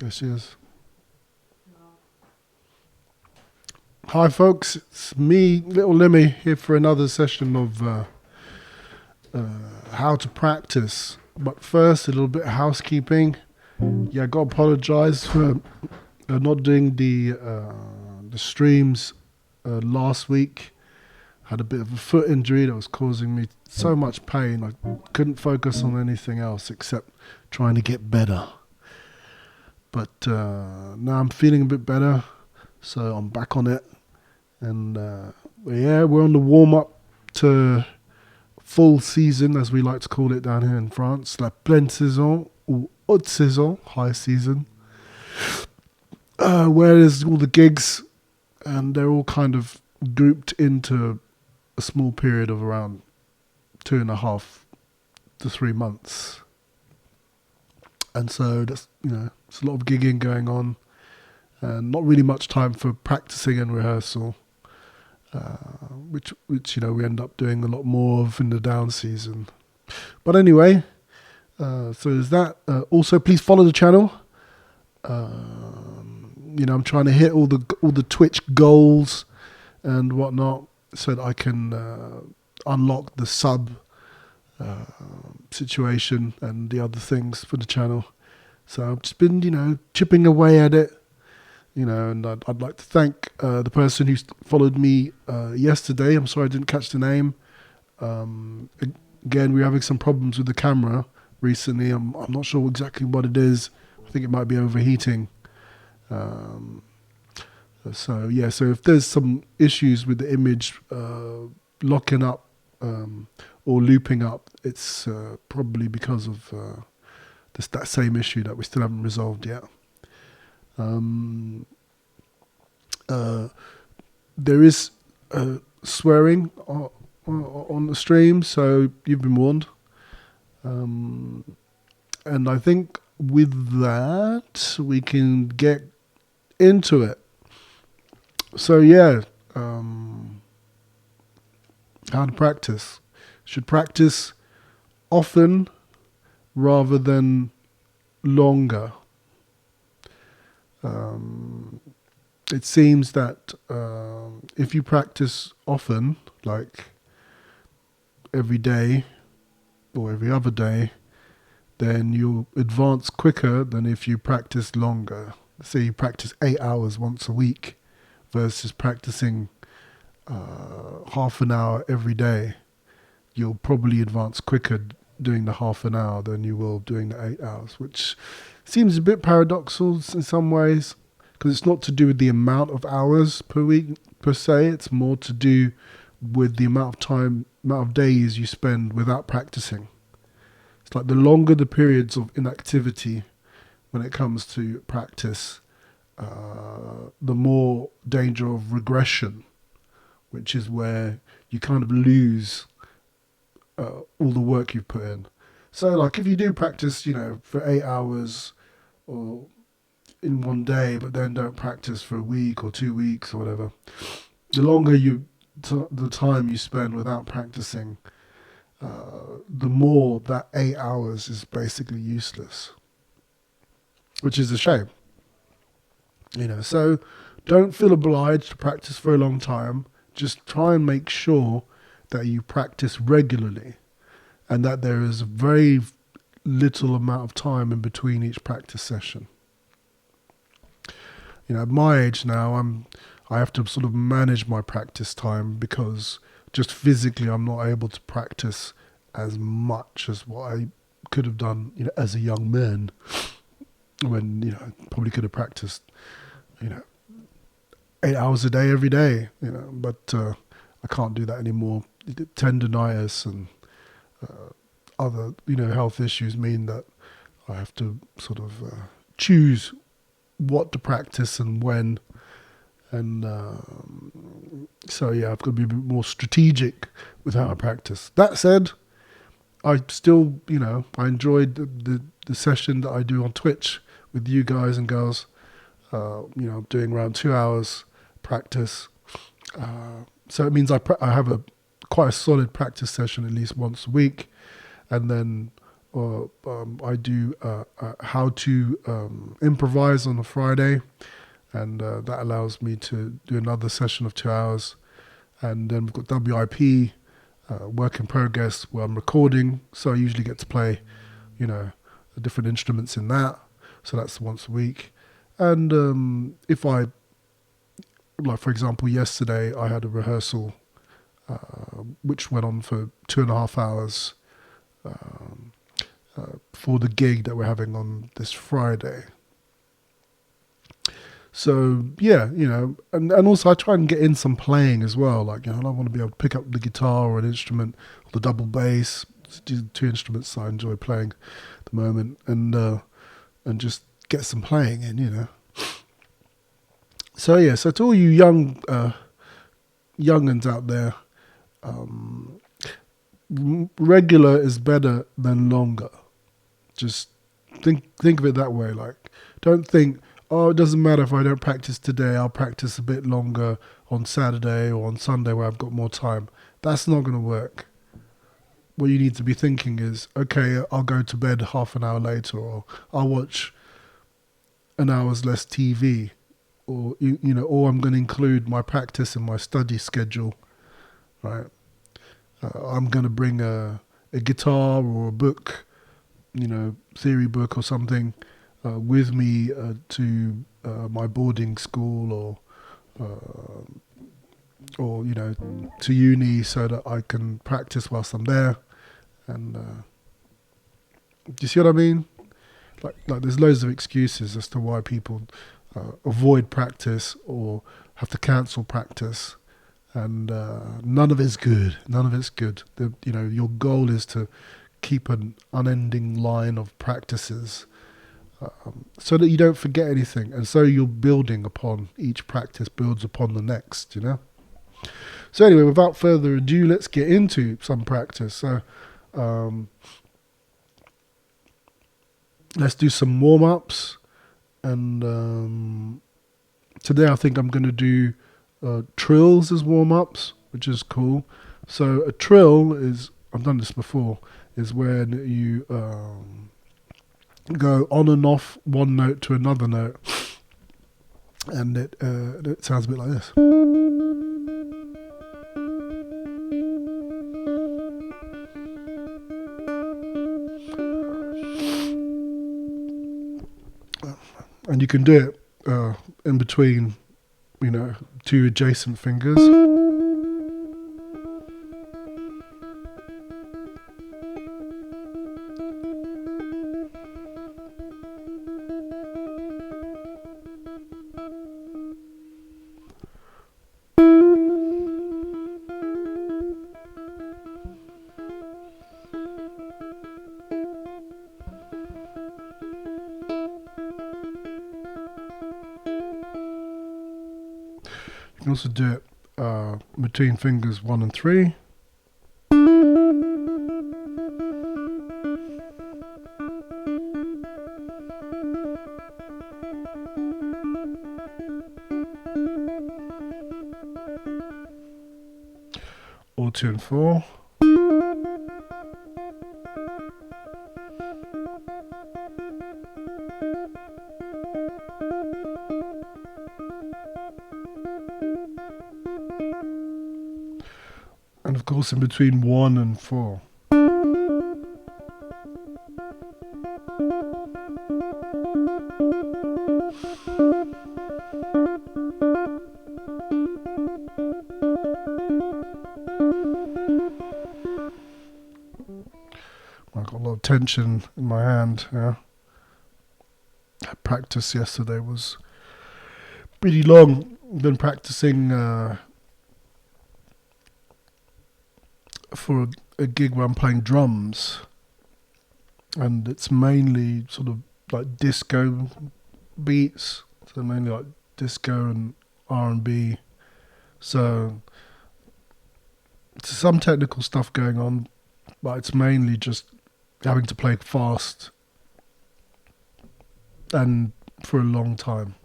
Yes, she is. Hi, folks. It's me, Little Lemmy, here for another session of how to practice. But first, a little bit of housekeeping. Yeah, I got to apologize for not doing the streams last week. Had a bit of a foot injury that was causing me so much pain. I couldn't focus on anything else except trying to get better. But now I'm feeling a bit better, so I'm back on it. And yeah, we're on the warm up to full season, as we like to call it down here in France, la pleine saison or haute saison, high season, where there's all the gigs, and they're all kind of grouped into a small period of around 2.5 to 3 months. And so that's, it's a lot of gigging going on, and not really much time for practicing and rehearsal. Which we end up doing a lot more of in the down season. But anyway, so there's that. Also, please follow the channel. I'm trying to hit all the Twitch goals and whatnot, so that I can unlock the sub situation and the other things for the channel. So I've just been, chipping away at it. And I'd like to thank the person who followed me yesterday. I'm sorry I didn't catch the name. Again, we're having some problems with the camera recently. I'm not sure exactly what it is. I think it might be overheating. So if there's some issues with the image locking up or looping up, it's probably because of that same issue that we still haven't resolved yet. There is swearing on the stream, so you've been warned. And I think with that, we can get into it. So how to practice. Should practice often rather than longer. It seems that if you practice often, like every day or every other day, then you'll advance quicker than if you practice longer. Say you practice 8 hours once a week versus practicing half an hour every day. You'll probably advance quicker doing the half an hour than you will doing the 8 hours, which seems a bit paradoxical in some ways, because it's not to do with the amount of hours per week per se. It's more to do with the amount of days you spend without practicing. It's like the longer the periods of inactivity when it comes to practice, the more danger of regression, which is where you kind of lose all the work you've put in. So like if you do practice, for 8 hours or in one day, but then don't practice for a week or 2 weeks or whatever, the longer the time you spend without practicing, the more that 8 hours is basically useless, which is a shame. So don't feel obliged to practice for a long time. Just try and make sure that you practice regularly, and that there is a very little amount of time in between each practice session. At my age now, I have to sort of manage my practice time, because just physically I'm not able to practice as much as what I could have done, as a young man, when I probably could have practiced 8 hours a day every day, but I can't do that anymore. Tendonitis and other health issues mean that I have to sort of choose what to practice and when, and so I've got to be a bit more strategic with how I practice. That said, I still I enjoyed the session that I do on Twitch with you guys and girls. Doing around 2 hours practice, so it means I have quite a solid practice session at least once a week, and then I do how to improvise on a Friday, and that allows me to do another session of 2 hours. And then we've got WIP, work in progress, where I'm recording. So I usually get to play, the different instruments in that. So that's once a week. And if I, like for example, yesterday I had a rehearsal which went on for 2.5 hours for the gig that we're having on this Friday. So yeah, and also I try and get in some playing as well. Like, I want to be able to pick up the guitar or an instrument, or the double bass. These are two instruments I enjoy playing at the moment, and just get some playing in. So yeah, so to all you young'uns out there, regular is better than longer. Just think of it that way. Like, don't think, oh, it doesn't matter if I don't practice today, I'll practice a bit longer on Saturday or on Sunday where I've got more time. That's not going to work. What you need to be thinking is, okay, I'll go to bed half an hour later, or I'll watch an hour's less TV, or or I'm going to include my practice in my study schedule, right? I'm going to bring a guitar or a book, theory book or something, with me to my boarding school, or to uni, so that I can practice whilst I'm there. And do you see what I mean? Like there's loads of excuses as to why people avoid practice or have to cancel practice, and none of it's good. None of it's good. Your goal is to keep an unending line of practices, so that you don't forget anything, and so you're building upon each practice builds upon the next. So anyway, without further ado, let's get into some practice. So let's do some warm-ups, and today I think I'm going to do trills as warm-ups, which is cool. So a trill is, I've done this before, is when you go on and off one note to another note, and it sounds a bit like this. And you can do it in between, two adjacent fingers. You can also do it between fingers 1 and 3. Or 2 and 4. And of course in between 1 and 4. I've got a lot of tension in my hand. Yeah. Practice yesterday was pretty long. Been practicing for a gig where I'm playing drums, and it's mainly sort of like disco beats, so mainly like disco and R&B. So some technical stuff going on, but it's mainly just having to play fast and for a long time.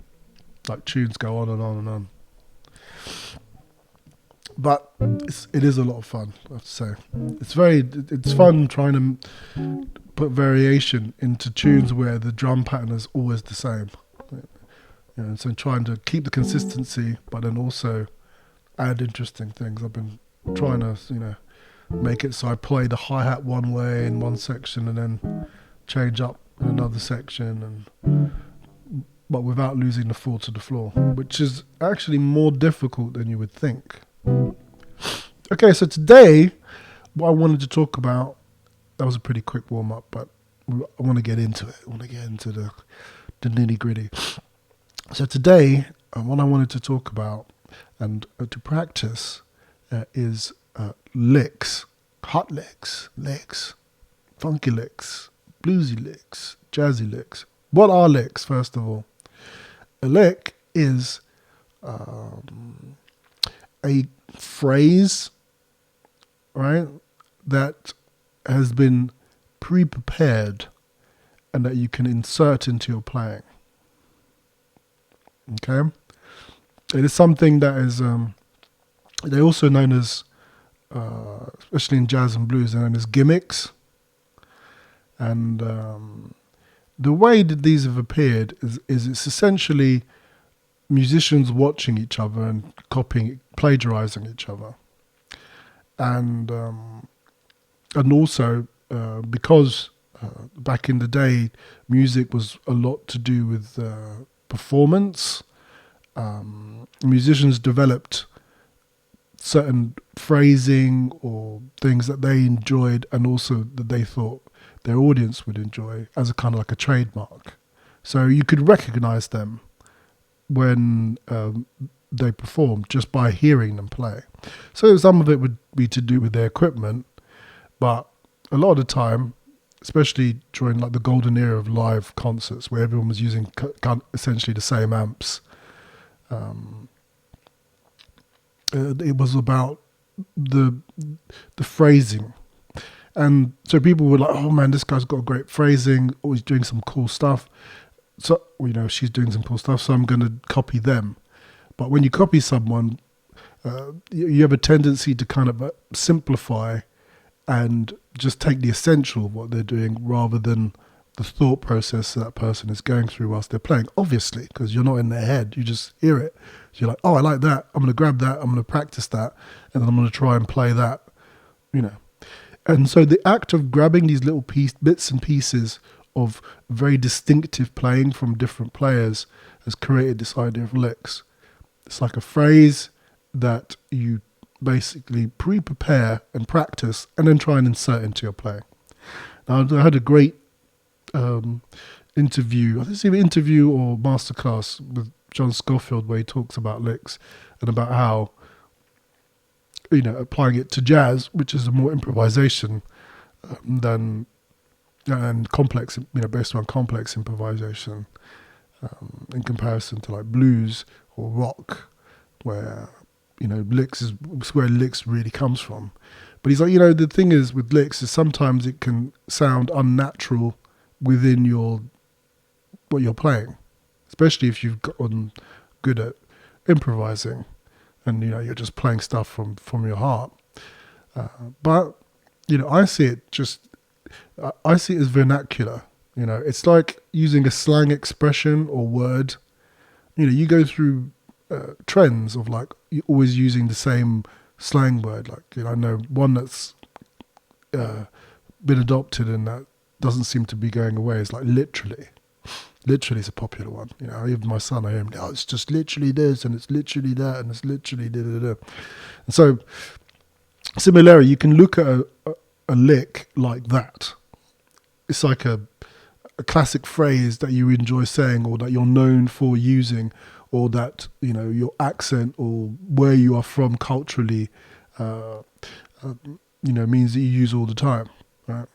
Like tunes go on and on and on. But it is a lot of fun, I have to say. It's fun trying to put variation into tunes where the drum pattern is always the same. So trying to keep the consistency, but then also add interesting things. I've been trying to, make it so I play the hi-hat one way in one section and then change up in another section, but without losing the feel to the floor, which is actually more difficult than you would think. Okay, so today, what I wanted to talk about, that was a pretty quick warm-up, but I want to get into it. I want to get into the nitty-gritty. So today, what I wanted to talk about and to practice is licks, hot licks, funky licks, bluesy licks, jazzy licks. What are licks, first of all? A lick is a phrase, right, that has been pre-prepared and that you can insert into your playing. Okay? It is something that is, they're also known as, especially in jazz and blues, they're known as gimmicks. And the way that these have appeared is it's essentially musicians watching each other and copying, plagiarizing each other. And also because back in the day, music was a lot to do with performance. Musicians developed certain phrasing or things that they enjoyed and also that they thought their audience would enjoy as a kind of like a trademark. So you could recognize them when they performed just by hearing them play. So some of it would be to do with their equipment, but a lot of the time, especially during like the golden era of live concerts where everyone was using essentially the same amps, it was about the phrasing. And so people were like, oh man, this guy's got great phrasing, always doing some cool stuff. So, she's doing some cool stuff, so I'm going to copy them. But when you copy someone, you have a tendency to kind of simplify and just take the essential of what they're doing rather than the thought process that person is going through whilst they're playing. Obviously, because you're not in their head, you just hear it. So you're like, oh, I like that. I'm going to grab that. I'm going to practice that. And then I'm going to try and play that, And so the act of grabbing these little bits and pieces of very distinctive playing from different players has created this idea of licks. It's like a phrase that you basically pre-prepare and practice and then try and insert into your playing. Now, I had a great interview, I think it's either interview or masterclass with John Scofield where he talks about licks and about how applying it to jazz, which is a more improvisation than and complex, based on complex improvisation, in comparison to like blues or rock, where licks is where licks really comes from. But he's like, the thing is with licks is sometimes it can sound unnatural within what you're playing, especially if you've gotten good at improvising. And you're just playing stuff from your heart, but I see it as vernacular. It's like using a slang expression or word. You go through trends of like you're always using the same slang word. Like I know one that's been adopted and that doesn't seem to be going away is like literally. Literally is a popular one. Even my son, I hear him, it's just literally this and it's literally that and it's literally da-da-da. And so, similarly, you can look at a lick like that. It's like a classic phrase that you enjoy saying or that you're known for using or that, your accent or where you are from culturally, means that you use all the time, right?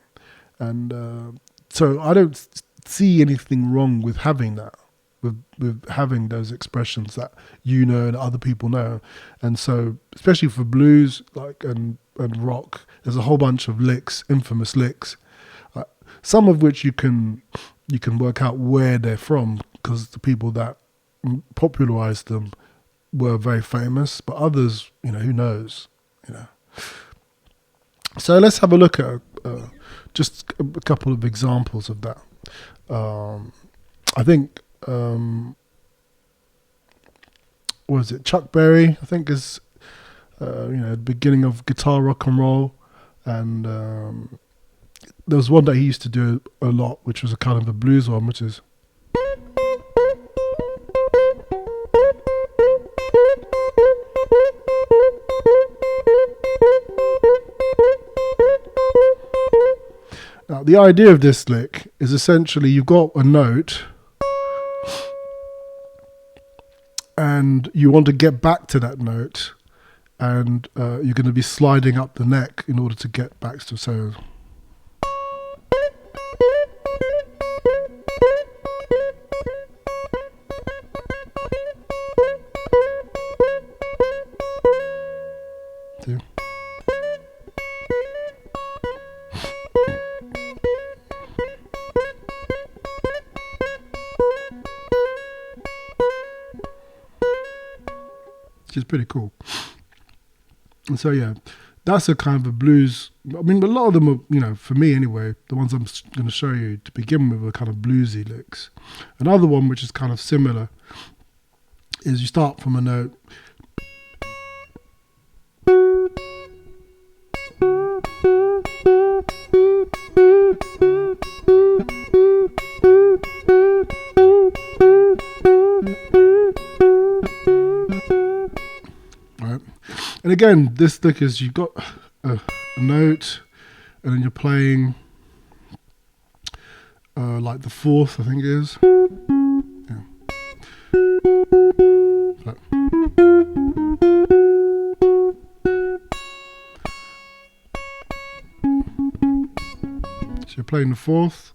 And so I don't see anything wrong with having that, with having those expressions that and other people know. And so, especially for blues, and rock, there's a whole bunch of licks, infamous licks, some of which you can work out where they're from because the people that popularized them were very famous, but others, who knows, you know. So let's have a look at just a couple of examples of that. I think, what is it? Chuck Berry, I think, is the beginning of guitar rock and roll, and there was one that he used to do a lot, which was a kind of a blues one, which is. Now, the idea of this lick is essentially you've got a note and you want to get back to that note, and you're going to be sliding up the neck in order to get back to so. See? Which is pretty cool. And so, yeah, that's a kind of a blues. I mean, a lot of them are, for me anyway, the ones I'm going to show you to begin with are kind of bluesy licks. Another one which is kind of similar is you start from a note. And again, this lick is you've got a note, and then you're playing like the fourth, I think it is. Yeah. So you're playing the fourth,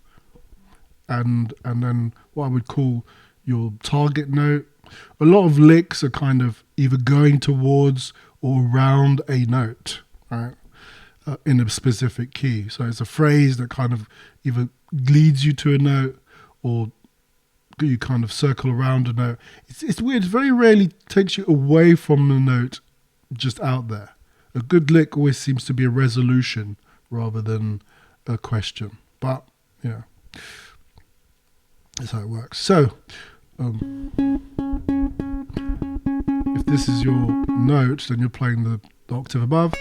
and then what I would call your target note. A lot of licks are kind of either going towards or around a note, right, in a specific key. So it's a phrase that kind of either leads you to a note or you kind of circle around a note. It's weird. It very rarely takes you away from the note, just out there. A good lick always seems to be a resolution rather than a question. But, that's how it works. So, if this is your note, then you're playing the octave above,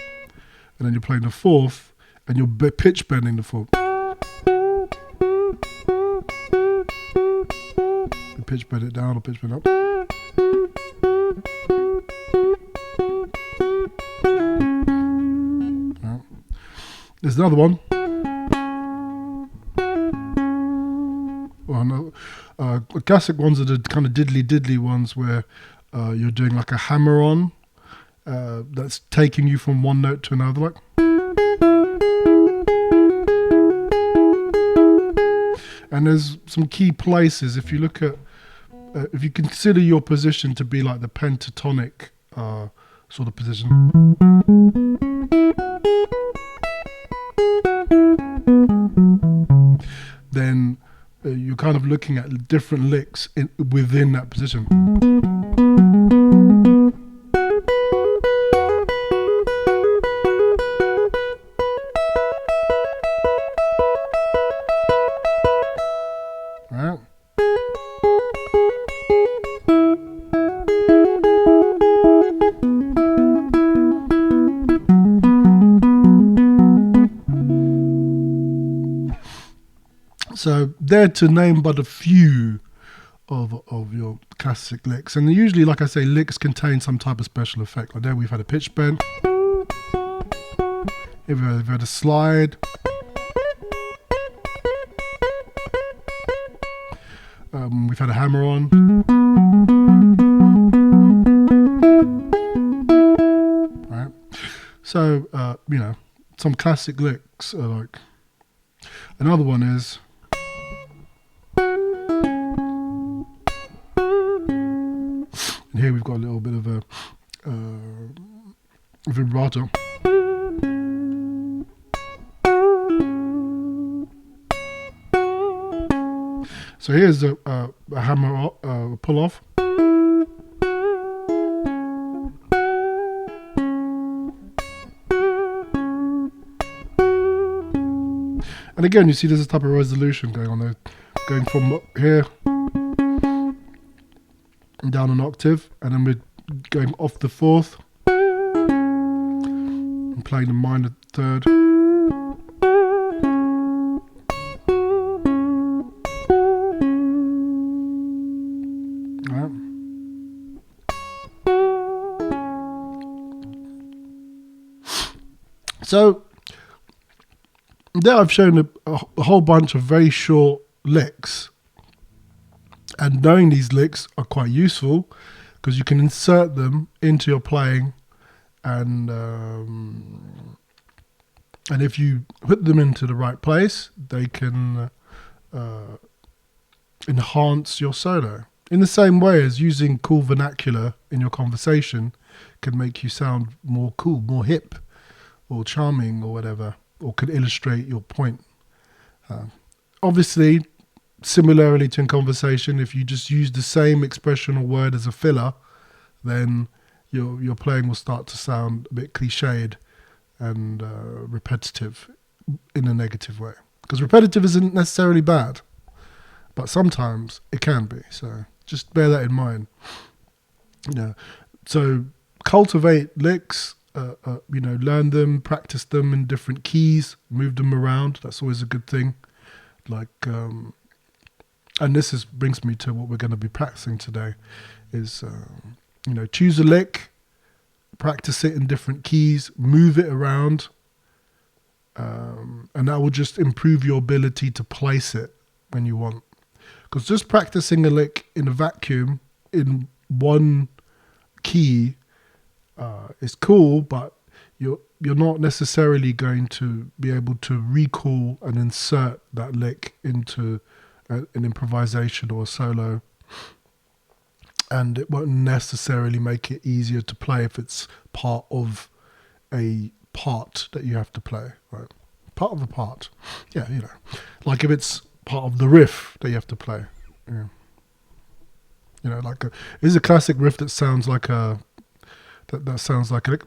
and then you're playing the fourth, and you're pitch bending the fourth. You pitch bend it down or pitch bend up. Right. There's another one. Well, no, classic ones are the kind of diddly ones where you're doing like a hammer-on that's taking you from one note to another, like. And there's some key places. If you look at, if you consider your position to be like the pentatonic sort of position. Then you're kind of looking at different licks within that position. Right. So there to name but a few of your classic licks, and usually, like I say, licks contain some type of special effect. Like there we've had a pitch bend, we've had a slide, we've had a hammer on, right? So some classic licks are like. Another one is. And here we've got a little bit of a vibrato. So here's a hammer pull off. And again, you see there's a type of resolution going on there, going from here and down an octave, and then we're going off the fourth and playing the minor third. Right. So there I've shown a whole bunch of very short licks, and knowing these licks are quite useful because you can insert them into your playing, and if you put them into the right place, they can enhance your solo. In the same way as using cool vernacular in your conversation can make you sound more cool, more hip, or charming, or whatever, or could illustrate your point. Obviously, similarly to in conversation, if you just use the same expression or word as a filler, then your playing will start to sound a bit cliched and repetitive in a negative way. Because repetitive isn't necessarily bad, but sometimes it can be. So just bear that in mind. So cultivate licks. Learn them, practice them in different keys, move them around. That's always a good thing. And this brings me to what we're going to be practicing today. Is choose a lick, practice it in different keys, move it around, and that will just improve your ability to place it when you want. Because just practicing a lick in a vacuum in one key is cool, but you're not necessarily going to be able to recall and insert that lick into an improvisation or a solo, and it won't necessarily make it easier to play if it's part of a part that you have to play, right? Part of a part, like if it's part of the riff that you have to play, this is a classic riff that sounds like a. That sounds like a lick.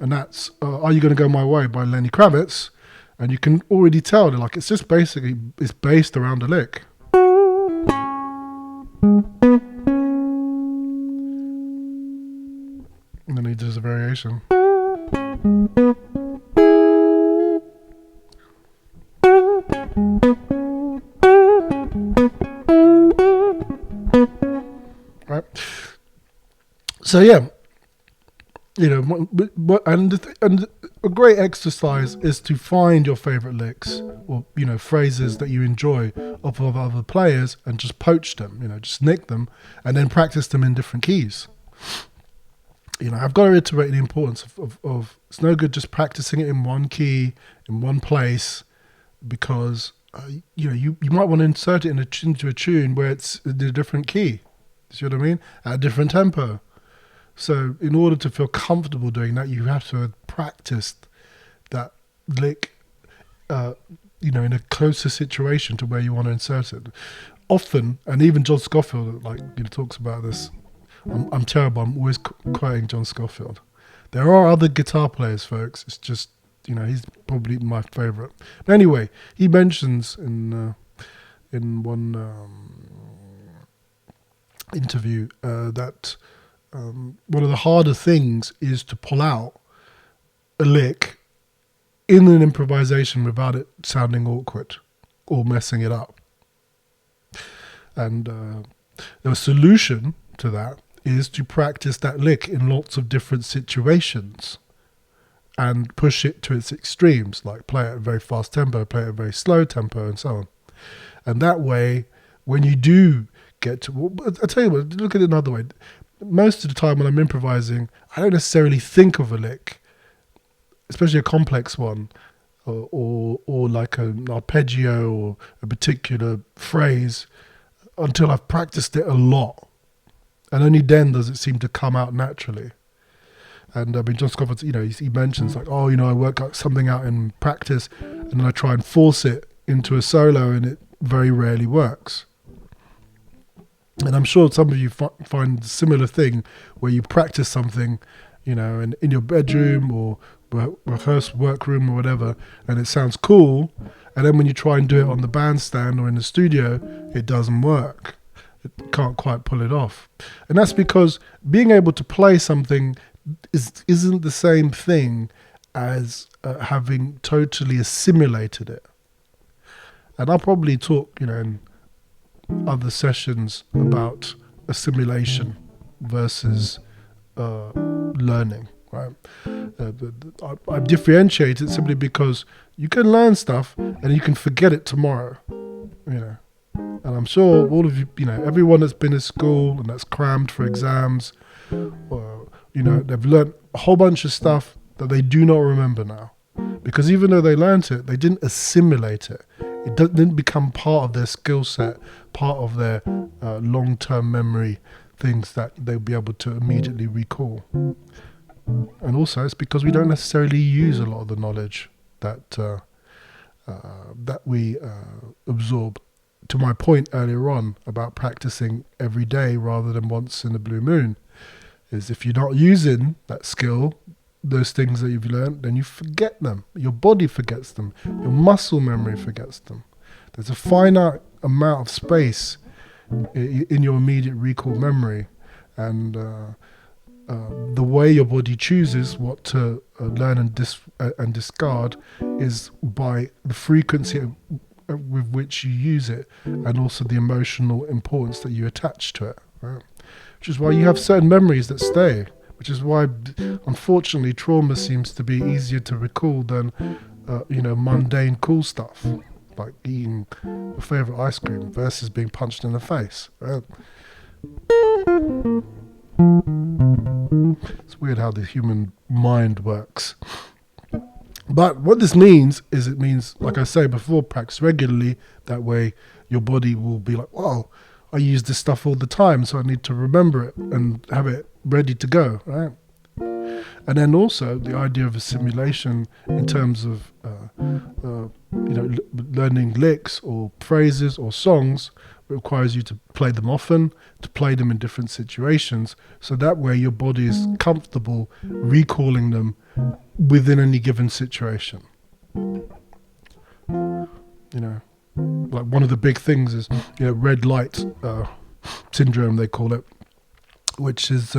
And that's Are You Gonna Go My Way by Lenny Kravitz, and you can already tell that it's just basically it's based around a lick. And then he does a variation. Right. So and a great exercise is to find your favorite licks or phrases that you enjoy off of other players and just poach them. Just nick them and then practice them in different keys. I've got to reiterate the importance of it's no good just practicing it in one key, in one place, because you might want to insert it into a tune where it's in a different key. You see what I mean? At a different tempo. So in order to feel comfortable doing that, you have to have practiced that lick, in a closer situation to where you want to insert it. Often, and even John Scofield talks about this. I'm terrible. I'm always quoting John Scofield. There are other guitar players, folks. It's just, he's probably my favorite. But anyway, he mentions in one interview that one of the harder things is to pull out a lick in an improvisation without it sounding awkward or messing it up. And the solution to that is to practice that lick in lots of different situations and push it to its extremes, like play at a very fast tempo, play at a very slow tempo, and so on. And that way, when you do get to... I'll tell you what, look at it another way. Most of the time when I'm improvising, I don't necessarily think of a lick, especially a complex one, or like an arpeggio or a particular phrase, until I've practiced it a lot. And only then does it seem to come out naturally. And I mean, John Scofield, he mentions like, oh, I work out something out in practice, and then I try and force it into a solo, and it very rarely works. And I'm sure some of you find a similar thing where you practice something, in your bedroom or rehearse workroom or whatever, and it sounds cool, and then when you try and do it on the bandstand or in the studio, it doesn't work. It can't quite pull it off. And that's because being able to play something isn't the same thing as having totally assimilated it. And I'll probably talk, in other sessions about assimilation versus learning, right? I differentiate it simply because you can learn stuff and you can forget it tomorrow, And I'm sure all of you, everyone that's been at school and that's crammed for exams, they've learned a whole bunch of stuff that they do not remember now. Because even though they learnt it, they didn't assimilate it. It didn't become part of their skill set, part of their long-term memory, things that they'll be able to immediately recall. And also, it's because we don't necessarily use a lot of the knowledge that we absorb. To my point earlier on about practicing every day rather than once in a blue moon, is if you're not using that skill, those things that you've learned, then you forget them. Your body forgets them. Your muscle memory forgets them. There's a finite amount of space in your immediate recall memory, and the way your body chooses what to learn and discard is by the frequency with which you use it, and also the emotional importance that you attach to it. Right? Which is why you have certain memories that stay. Which is why, unfortunately, trauma seems to be easier to recall than, mundane cool stuff, like eating your favorite ice cream versus being punched in the face. Right? It's weird how the human mind works. But what this means is, like I say before, practice regularly. That way, your body will be like, "Wow, I use this stuff all the time, so I need to remember it and have it ready to go," right? And then also the idea of assimilation in terms of learning licks or phrases or songs requires you to play them often, to play them in different situations, so that way your body is comfortable recalling them within any given situation. Like one of the big things is red light syndrome, they call it, which is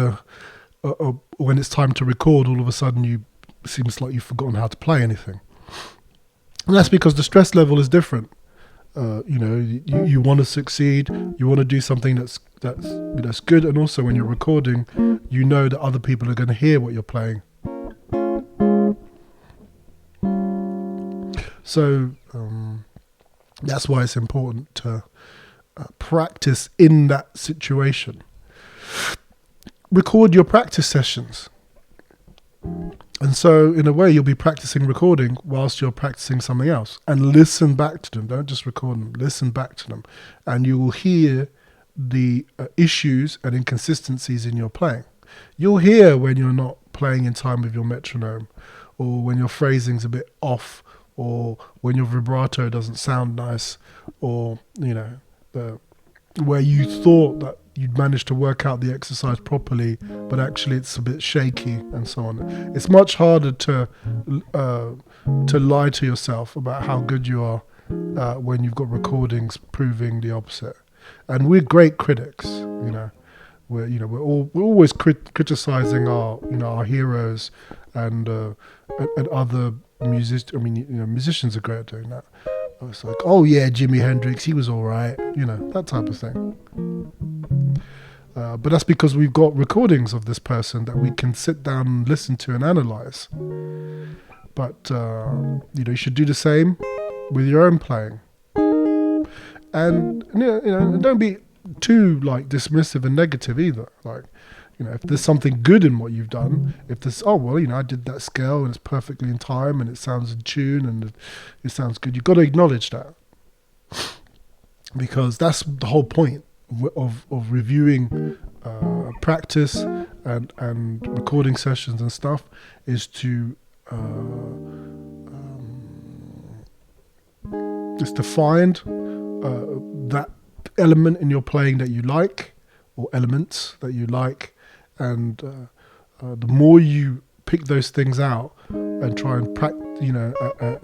when it's time to record, all of a sudden it seems like you've forgotten how to play anything. And that's because the stress level is different. You want to succeed, you want to do something that's good, and also when you're recording, you know that other people are going to hear what you're playing. So that's why it's important to practice in that situation. Record your practice sessions. And so, in a way, you'll be practicing recording whilst you're practicing something else. And listen back to them. Don't just record them. Listen back to them. And you will hear the issues and inconsistencies in your playing. You'll hear when you're not playing in time with your metronome, or when your phrasing's a bit off, or when your vibrato doesn't sound nice, or, where you thought that you'd managed to work out the exercise properly, but actually it's a bit shaky, and so on. It's much harder to lie to yourself about how good you are when you've got recordings proving the opposite. And we're great critics, We're always criticizing our heroes and other musicians. Musicians are great at doing that. It's like, oh yeah, Jimi Hendrix, he was all right, that type of thing. But that's because we've got recordings of this person that we can sit down and listen to and analyze. But you should do the same with your own playing. And don't be too dismissive and negative either. If there's something good in what you've done, if there's, I did that scale and it's perfectly in time and it sounds in tune and it sounds good, you've got to acknowledge that. Because that's the whole point of reviewing practice and recording sessions and stuff is to find that element in your playing that you like, or elements that you like, and the more you pick those things out and try and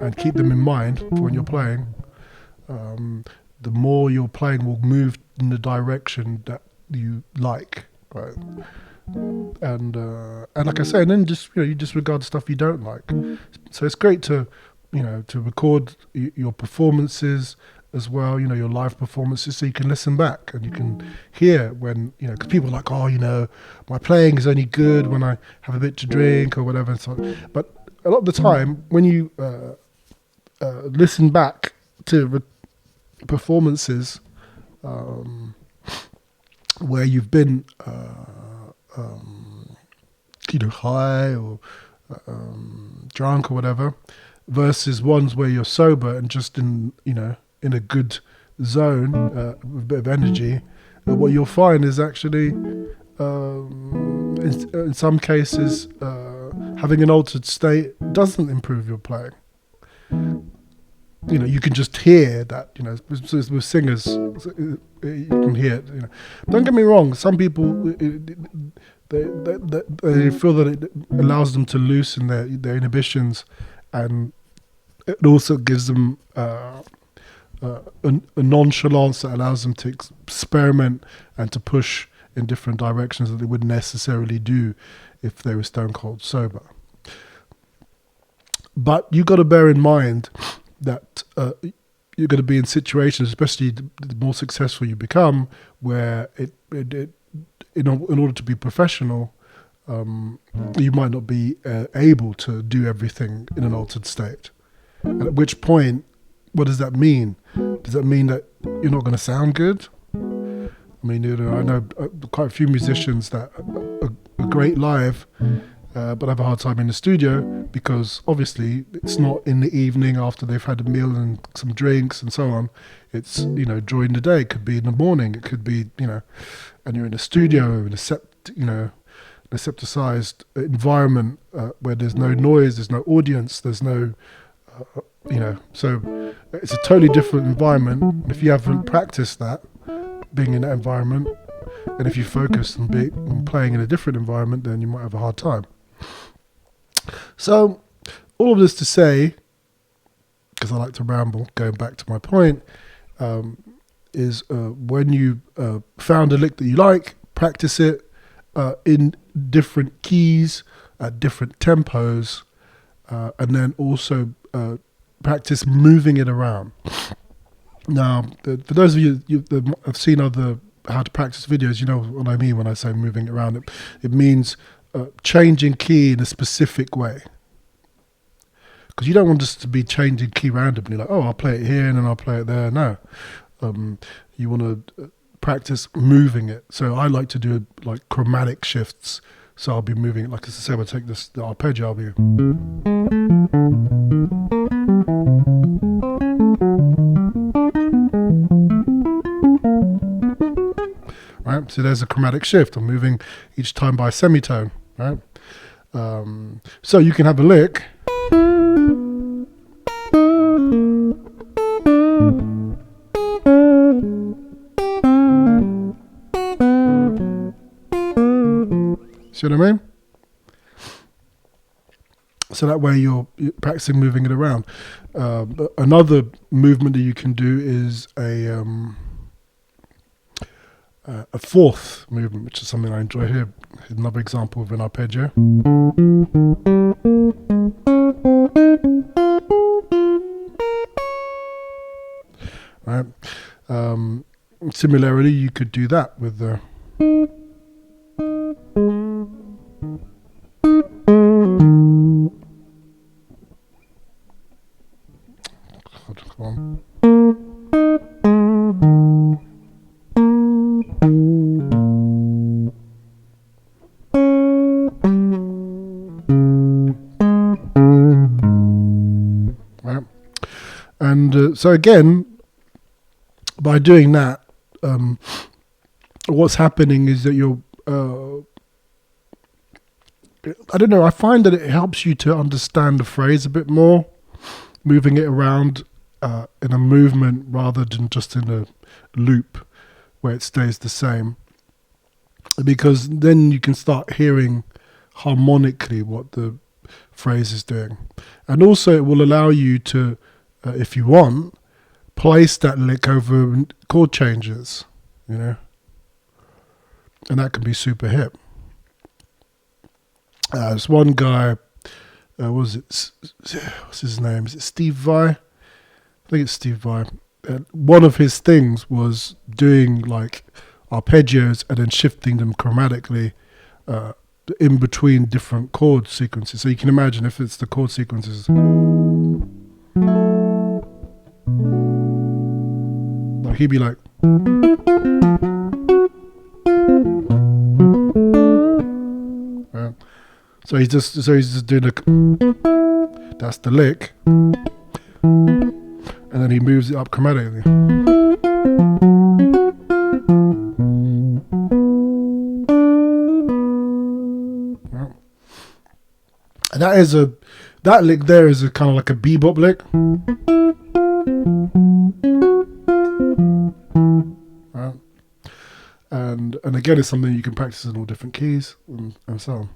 and keep them in mind for when you're playing, the more your playing will move in the direction that you like, right? And like I say, and then just you disregard stuff you don't like. So it's great to to record your performances as well, your live performances, so you can listen back and you can hear when, because people are like, oh, my playing is only good when I have a bit to drink or whatever. And so, but a lot of the time, when you listen back to performances where you've been, high or drunk or whatever, versus ones where you're sober and just in a good zone with a bit of energy, what you'll find is actually in some cases having an altered state doesn't improve your playing. You can just hear that, with singers, you can hear it. Don't get me wrong, some people they feel that it allows them to loosen their inhibitions, and it also gives them a nonchalance that allows them to experiment and to push in different directions that they wouldn't necessarily do if they were stone cold sober. But you got to bear in mind that you're going to be in situations, especially the more successful you become, where in order to be professional, you might not be able to do everything in an altered state. And at which point, what does that mean? Does that mean that you're not going to sound good? I mean, I know quite a few musicians that are great live, but have a hard time in the studio because obviously it's not in the evening after they've had a meal and some drinks and so on. It's, during the day. It could be in the morning. It could be, and you're in a studio in a asepticized environment where there's no noise, there's no audience, there's no, so it's a totally different environment. If you haven't practiced that, being in that environment, and if you focus on playing in a different environment, then you might have a hard time. So all of this to say, because I like to ramble, going back to my point, is when you found a lick that you like, practice it in different keys at different tempos, and then also practice moving it around. Now, for those of you that have seen other how to practice videos, you know what I mean when I say moving it around. It means changing key in a specific way. Because you don't want us to be changing key randomly, like, I'll play it here and then I'll play it there. No. You want to practice moving it. So I like to do like chromatic shifts. So I'll be moving it, like I said, I'll take the arpeggio, I'll be... Right, so there's a chromatic shift. I'm moving each time by a semitone, right? So you can have a lick. See what I mean? So that way you're practicing moving it around. Another movement that you can do is a fourth movement, which is something I enjoy here. Another example of an arpeggio. Right. Similarly, you could do that with the... Come on. Right. And so again, by doing that, what's happening is that you're I don't know, I find that it helps you to understand the phrase a bit more, moving it around in a movement rather than just in a loop where it stays the same. Because then you can start hearing harmonically what the phrase is doing. And also it will allow you to, if you want, place that lick over chord changes, you know. And that can be super hip. There's one guy, what's his name? Is it Steve Vai? I think it's Steve Vai. One of his things was doing like arpeggios and then shifting them chromatically in between different chord sequences. So you can imagine if it's the chord sequences, like he'd be like, so he's just doing that's the lick, and then he moves it up chromatically. And that lick there is a kind of like a bebop lick. And again, it's something you can practice in all different keys and so on.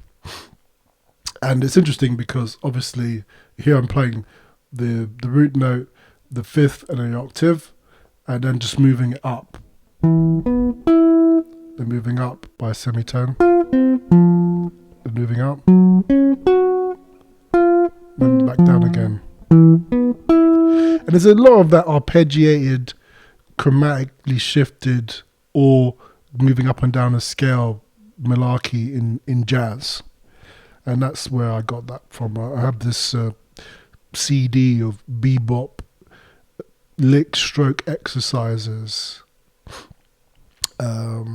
And it's interesting because obviously here I'm playing the root note, the fifth and an octave, and then just moving it up. Then moving up by a semitone. Then moving up. Then back down again. And there's a lot of that arpeggiated, chromatically shifted, or moving up and down a scale malarkey in jazz. And that's where I got that from. I have this CD of bebop lick stroke exercises that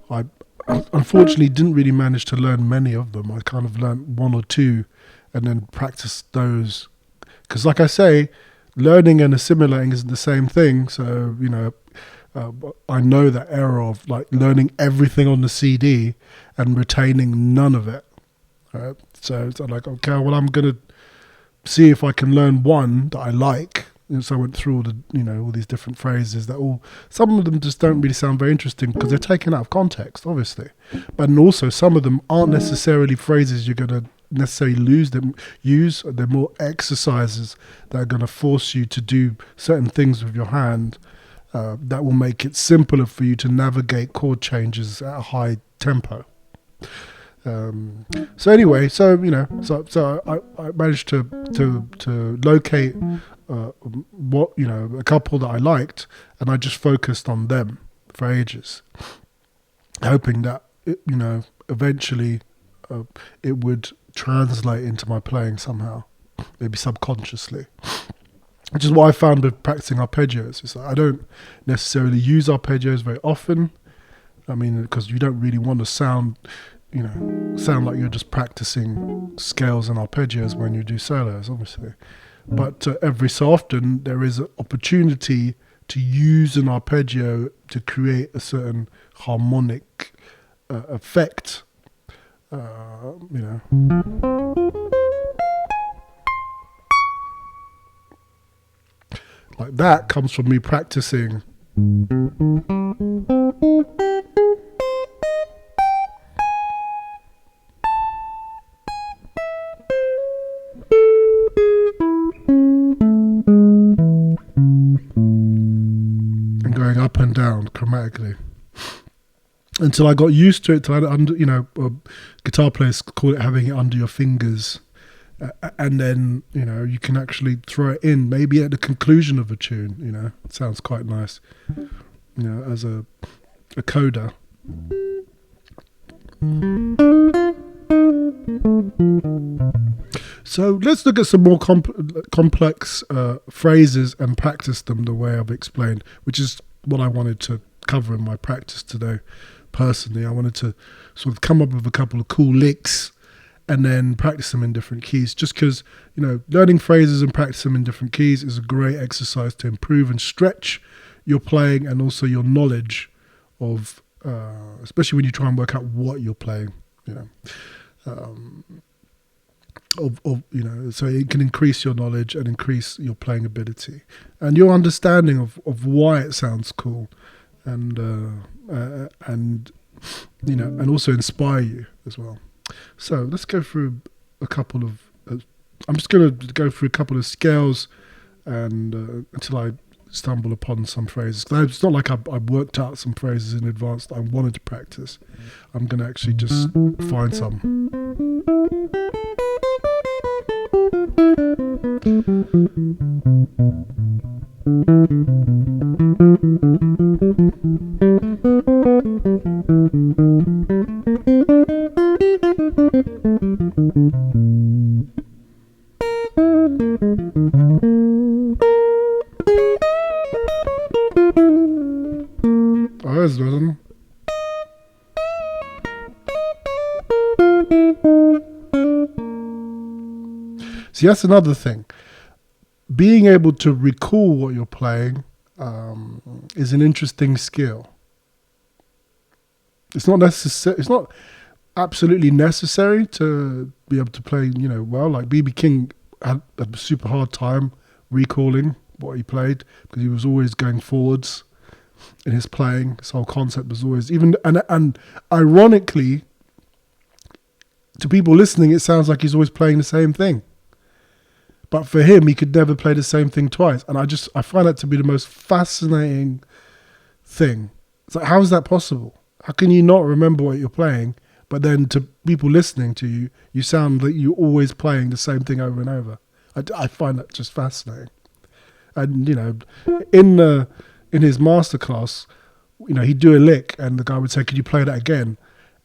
I unfortunately didn't really manage to learn many of them. I kind of learned one or two and then practiced those. Because like I say, learning and assimilating isn't the same thing. So, you know, I know that error of like learning everything on the CD and retaining none of it. Right? So it's like, okay, well, I'm going to see if I can learn one that I like. And so I went through all the, you know, all these different phrases that some of them just don't really sound very interesting because they're taken out of context, obviously. But also some of them aren't necessarily phrases you're going to necessarily use. They're more exercises that are going to force you to do certain things with your hand that will make it simpler for you to navigate chord changes at a high tempo. So anyway, so you know, so I managed to locate what, you know, a couple that I liked, and I just focused on them for ages, hoping that it, you know, eventually it would translate into my playing somehow, maybe subconsciously. Which is what I found with practicing arpeggios. It's like I don't necessarily use arpeggios very often. I mean, because you don't really want to sound like you're just practicing scales and arpeggios when you do solos, obviously. But every so often there is an opportunity to use an arpeggio to create a certain harmonic effect. You know. Like that comes from me practicing and going up and down chromatically until I got used to it. You know, guitar players call it having it under your fingers. And then, you know, you can actually throw it in maybe at the conclusion of a tune. You know, it sounds quite nice, you know, as a coda. So let's look at some more complex phrases and practice them the way I've explained, which is what I wanted to cover in my practice today. Personally, I wanted to sort of come up with a couple of cool licks and then practice them in different keys, just because, you know, learning phrases and practice them in different keys is a great exercise to improve and stretch your playing and also your knowledge of especially when you try and work out what you're playing, you know. Um, so it can increase your knowledge and increase your playing ability and your understanding of why it sounds cool, and and also inspire you as well. So let's go through a couple of. I'm just going to go through a couple of scales, and until I stumble upon some phrases. It's not like I've worked out some phrases in advance that I wanted to practice. I'm going to actually just find some. Oh, there's another. See, that's another thing. Being able to recall what you're playing is an interesting skill. It's not necessary. It's not absolutely necessary to be able to play, well. Like B.B. King had a super hard time recalling what he played because he was always going forwards in his playing. His whole concept was always and ironically, to people listening, it sounds like he's always playing the same thing. But for him, he could never play the same thing twice. And I find that to be the most fascinating thing. It's like, how is that possible? How can you not remember what you're playing, but then to people listening to you, you sound like you're always playing the same thing over and over? I find that just fascinating. And, in his masterclass, he'd do a lick and the guy would say, could you play that again?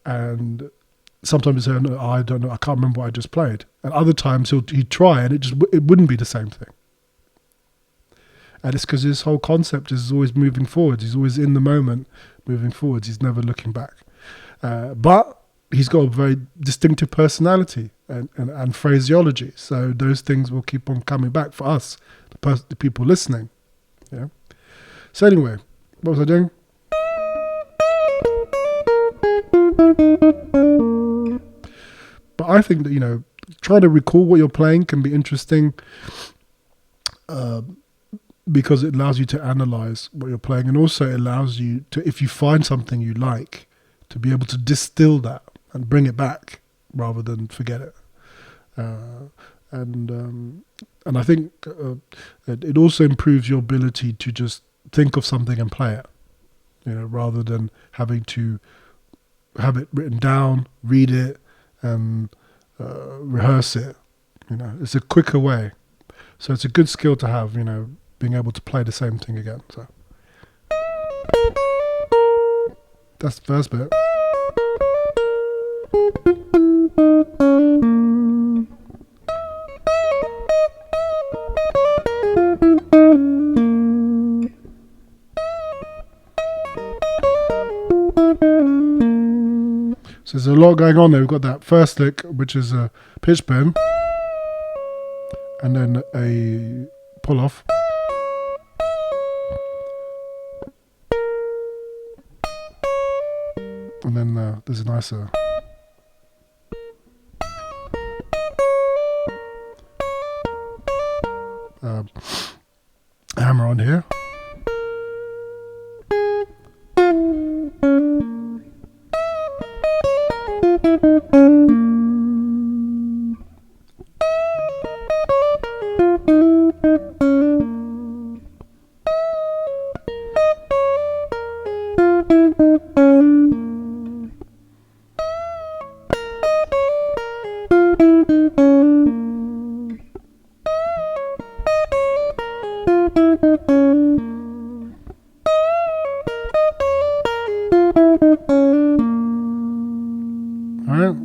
And sometimes he'd say, no, I don't know, I can't remember what I just played. And other times he'd try and it wouldn't be the same thing. And it's because his whole concept is always moving forwards. He's always in the moment, moving forwards. He's never looking back. But he's got a very distinctive personality and phraseology. So those things will keep on coming back for us, the people listening. Yeah. So anyway, what was I doing? But I think that, trying to recall what you're playing can be interesting because it allows you to analyze what you're playing, and also it allows you to, if you find something you like, to be able to distill that and bring it back rather than forget it. And I think it also improves your ability to just think of something and play it, rather than having to have it written down, read it, and rehearse it. It's a quicker way. So it's a good skill to have, being able to play the same thing again. So that's the first bit. So there's a lot going on there. We've got that first lick, which is a pitch bend, and then a pull off. And then there's a nicer hammer on here. Alright,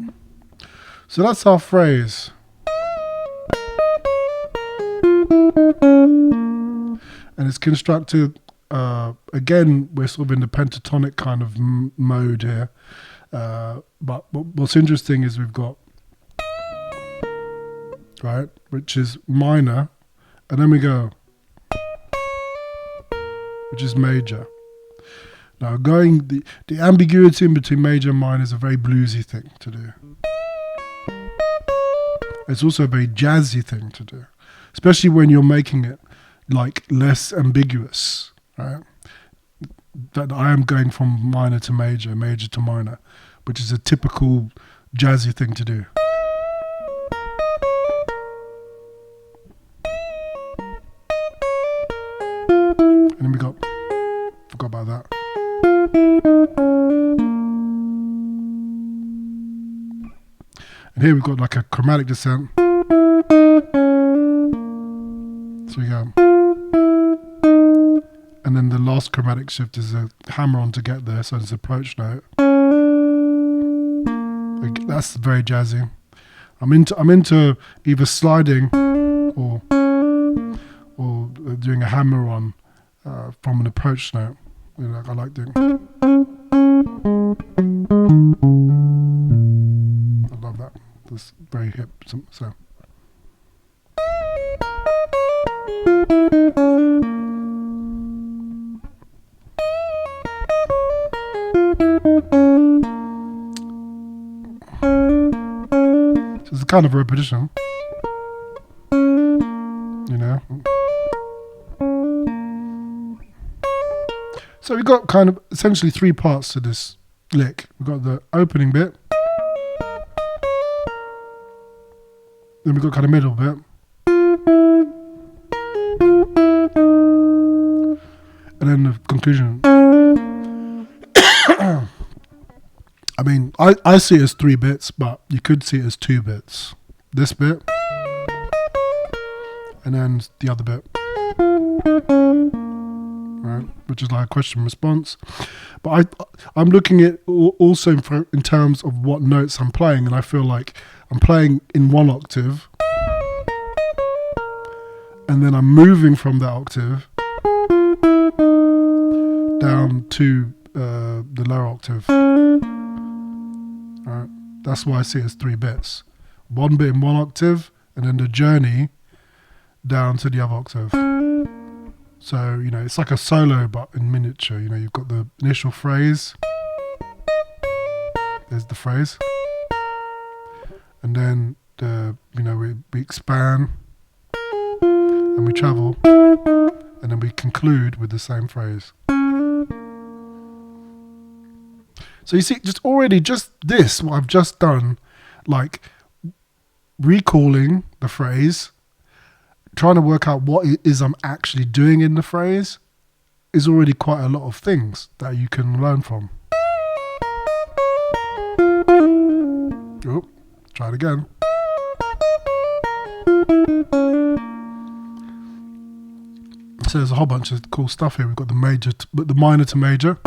so that's our phrase. And it's constructed, again, we're sort of in the pentatonic kind of mode here. But what's interesting is we've got, right, which is minor, and then we go, which is major. Now going the ambiguity in between major and minor is a very bluesy thing to do. It's also a very jazzy thing to do, especially when you're making it like less ambiguous, right? That I am going from minor to major, major to minor, which is a typical jazzy thing to do. And then forgot about that. And here we've got like a chromatic descent. So we go. And then the last chromatic shift is a hammer on to get there, so it's an approach note. That's very jazzy. I'm into either sliding or doing a hammer on from an approach note. I like doing. I love that. That's very hip. So. So it's a kind of a repetition, you know. So we've got kind of essentially three parts to this lick. We've got the opening bit, then we've got kind of middle bit, and then the conclusion. I mean, I see it as 3 bits, but you could see it as 2 bits. This bit, and then the other bit, right? Which is like a question response. But I'm looking at also in terms of what notes I'm playing, and I feel like I'm playing in 1 octave, and then I'm moving from that octave down to the lower octave. Right. That's why I see it as 3 bits. 1 bit in 1 octave, and then the journey down to the other octave. So, you know, it's like a solo but in miniature. You know, you've got the initial phrase. There's the phrase. And then we expand and we travel, and then we conclude with the same phrase. So you see, just this, what I've just done, like recalling the phrase, trying to work out what it is I'm actually doing in the phrase, is already quite a lot of things that you can learn from. Oh, try it again. So there's a whole bunch of cool stuff here. We've got the minor to major,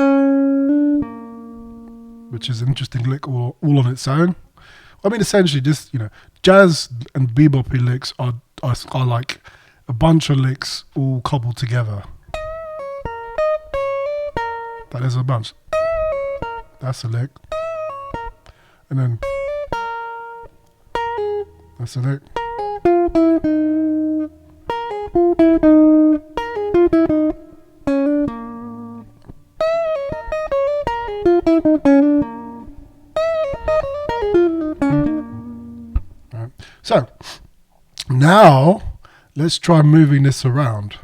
which is an interesting lick all on its own. I mean, essentially, just, you know, jazz and beboppy licks are like a bunch of licks all cobbled together. That is a bunch. That's a lick. And then that's a lick. Right. So now let's try moving this around.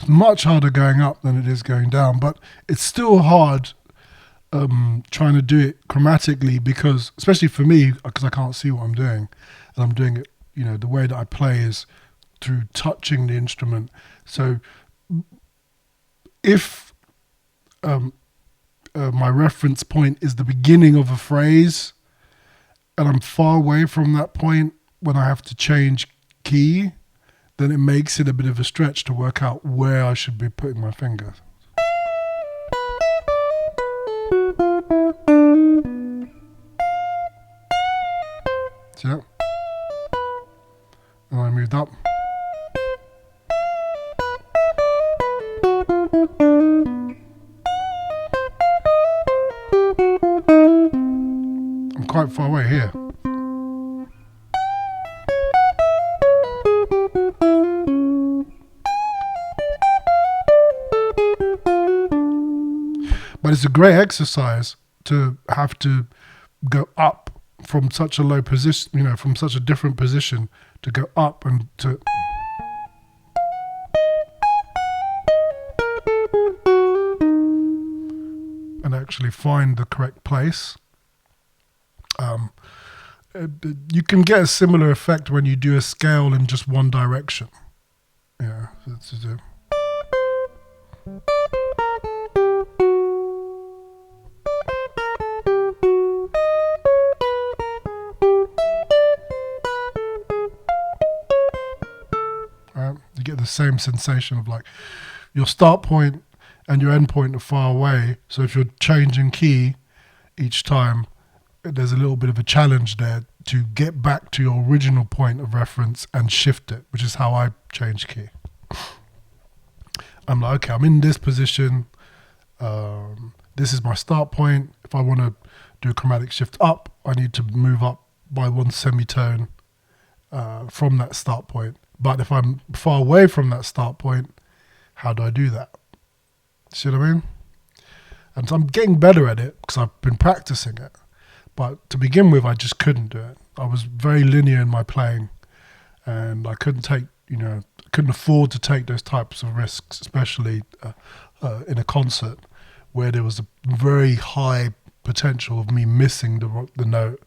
It's much harder going up than it is going down, but it's still hard trying to do it chromatically, because, especially for me, because I can't see what I'm doing, and I'm doing it, the way that I play is through touching the instrument. So if my reference point is the beginning of a phrase, and I'm far away from that point when I have to change key, then it makes it a bit of a stretch to work out where I should be putting my finger. See that? And I moved up. I'm quite far away here. But it's a great exercise to have to go up from such a low position, from such a different position, to go up and to... and actually find the correct place. You can get a similar effect when you do a scale in just one direction. Yeah, you get the same sensation of like your start point and your end point are far away. So if you're changing key each time, there's a little bit of a challenge there to get back to your original point of reference and shift it, which is how I change key. I'm like, okay, I'm in this position. This is my start point. If I want to do a chromatic shift up, I need to move up by one semitone from that start point. But if I'm far away from that start point, how do I do that? See what I mean? And so I'm getting better at it because I've been practicing it. But to begin with, I just couldn't do it. I was very linear in my playing, and I couldn't couldn't afford to take those types of risks, especially in a concert where there was a very high potential of me missing the note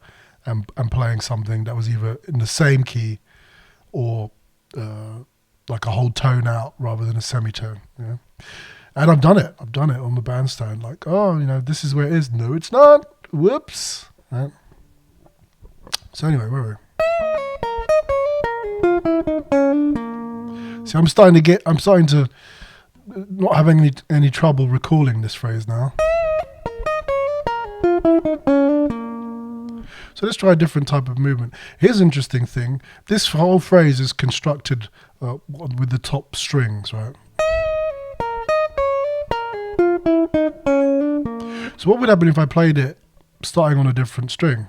and playing something that was either in the same key or like a whole tone out rather than a semitone. And I've done it on the bandstand. Like, this is where it is. No, it's not. Whoops. Right. So anyway, where were we? See, I'm starting to not have any trouble recalling this phrase now. So let's try a different type of movement. Here's an interesting thing. This whole phrase is constructed with the top strings, right? So what would happen if I played it starting on a different string?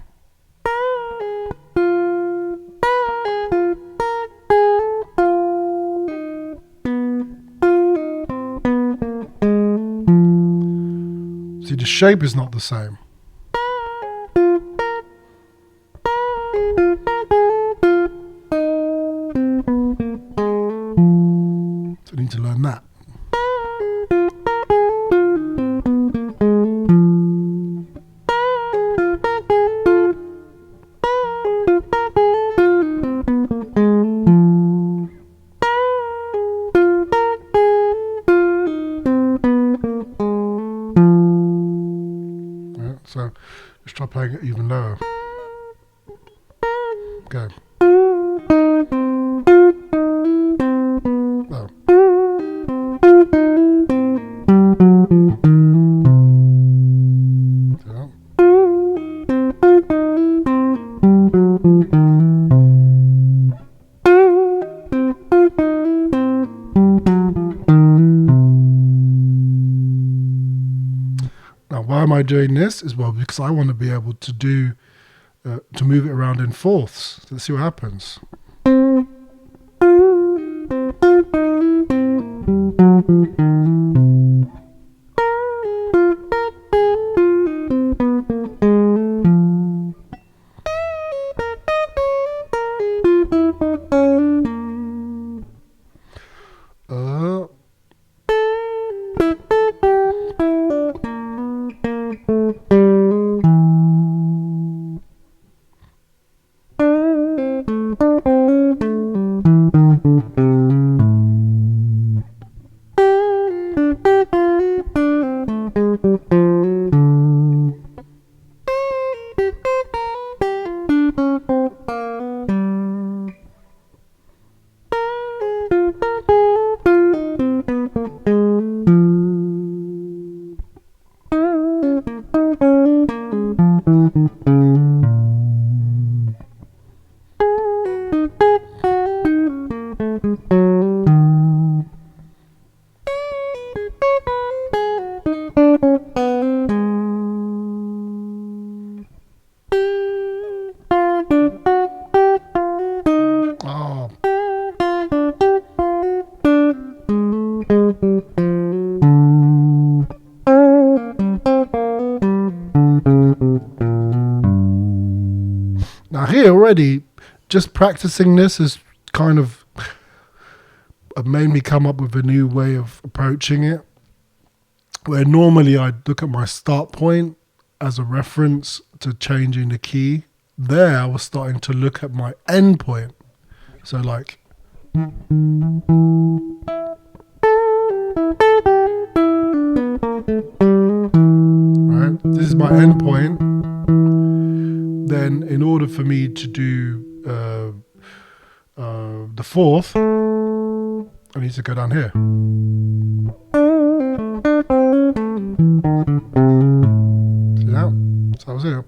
See, the shape is not the same. So I need to learn that. So let's try playing it even lower. Go. Oh. So. Now, why am I doing this? As well, because I want to be able to do to move it around in fourths. Let's see what happens. Oh. Now here already, just practicing this has kind of made me come up with a new way of approaching it, where normally I'd look at my start point as a reference to changing the key. There I was starting to look at my end point. So like, right, this is my end point. Then in order for me to do the fourth, I need to go down here. See that? So I was here.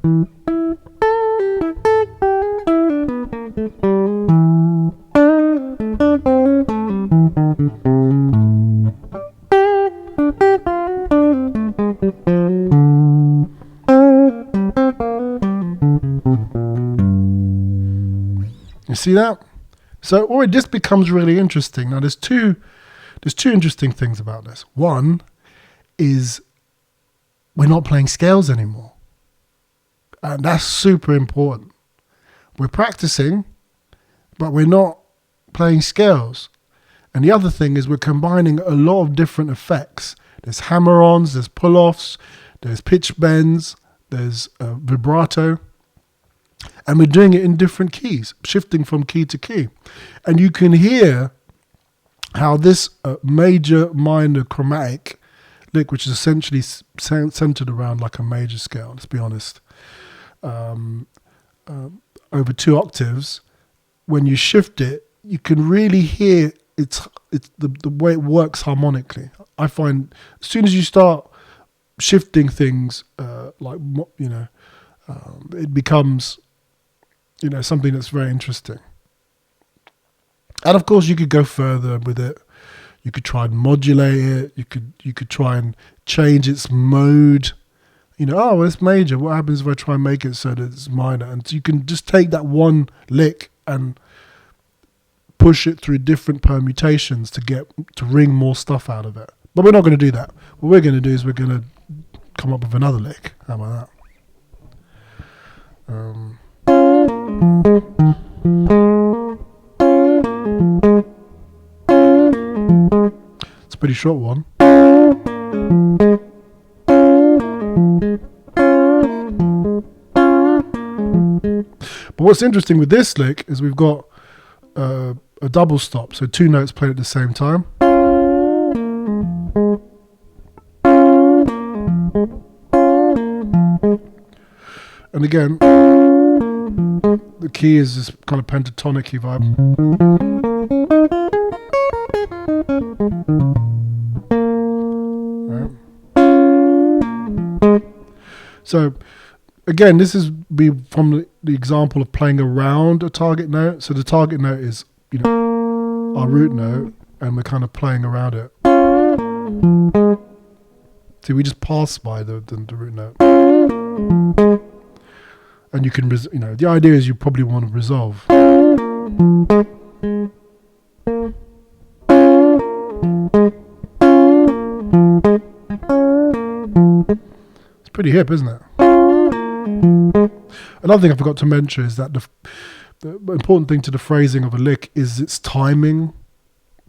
You see that? So already this becomes really interesting. Now there's two interesting things about this. One is we're not playing scales anymore. And that's super important. We're practicing, but we're not playing scales. And the other thing is we're combining a lot of different effects. There's hammer-ons, there's pull-offs, there's pitch bends, there's vibrato. And we're doing it in different keys, shifting from key to key. And you can hear how this major minor chromatic lick, which is essentially centered around like a major scale, let's be honest, over 2 octaves, when you shift it, you can really hear it's the way it works harmonically. I find as soon as you start shifting things, it becomes, something that's very interesting. And of course, you could go further with it. You could try and modulate it. You could try and change its mode. It's major. What happens if I try and make it so that it's minor? And so you can just take that one lick and push it through different permutations to wring more stuff out of it. But we're not going to do that. What we're going to do is we're going to come up with another lick. How about that? It's a pretty short one. But what's interesting with this lick is we've got a double stop, so 2 notes played at the same time. And again, the key is this kind of pentatonic-y vibe. Right. So again, this is from the example of playing around a target note. So the target note is, our root note, and we're kind of playing around it. See, we just pass by the root note. And you can, the idea is you probably want to resolve. It's pretty hip, isn't it? Another thing I forgot to mention is that the important thing to the phrasing of a lick is its timing.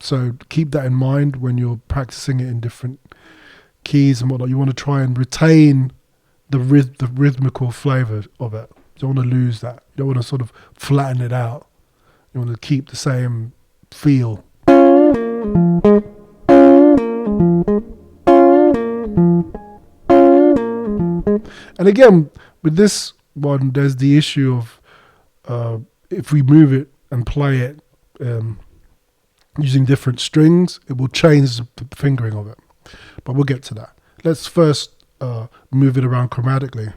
So keep that in mind when you're practicing it in different keys and whatnot. You want to try and retain the rhythmical flavour of it. You don't want to lose that. You don't want to sort of flatten it out. You want to keep the same feel. And again, with this one, there's the issue of if we move it and play it using different strings, it will change the fingering of it. But we'll get to that. Let's first move it around chromatically.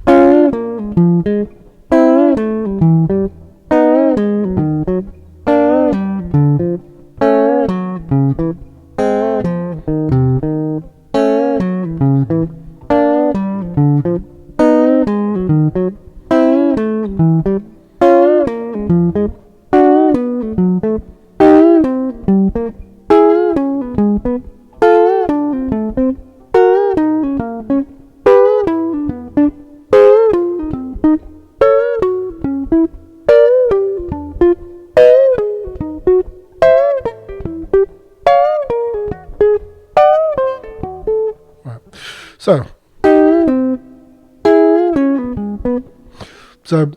So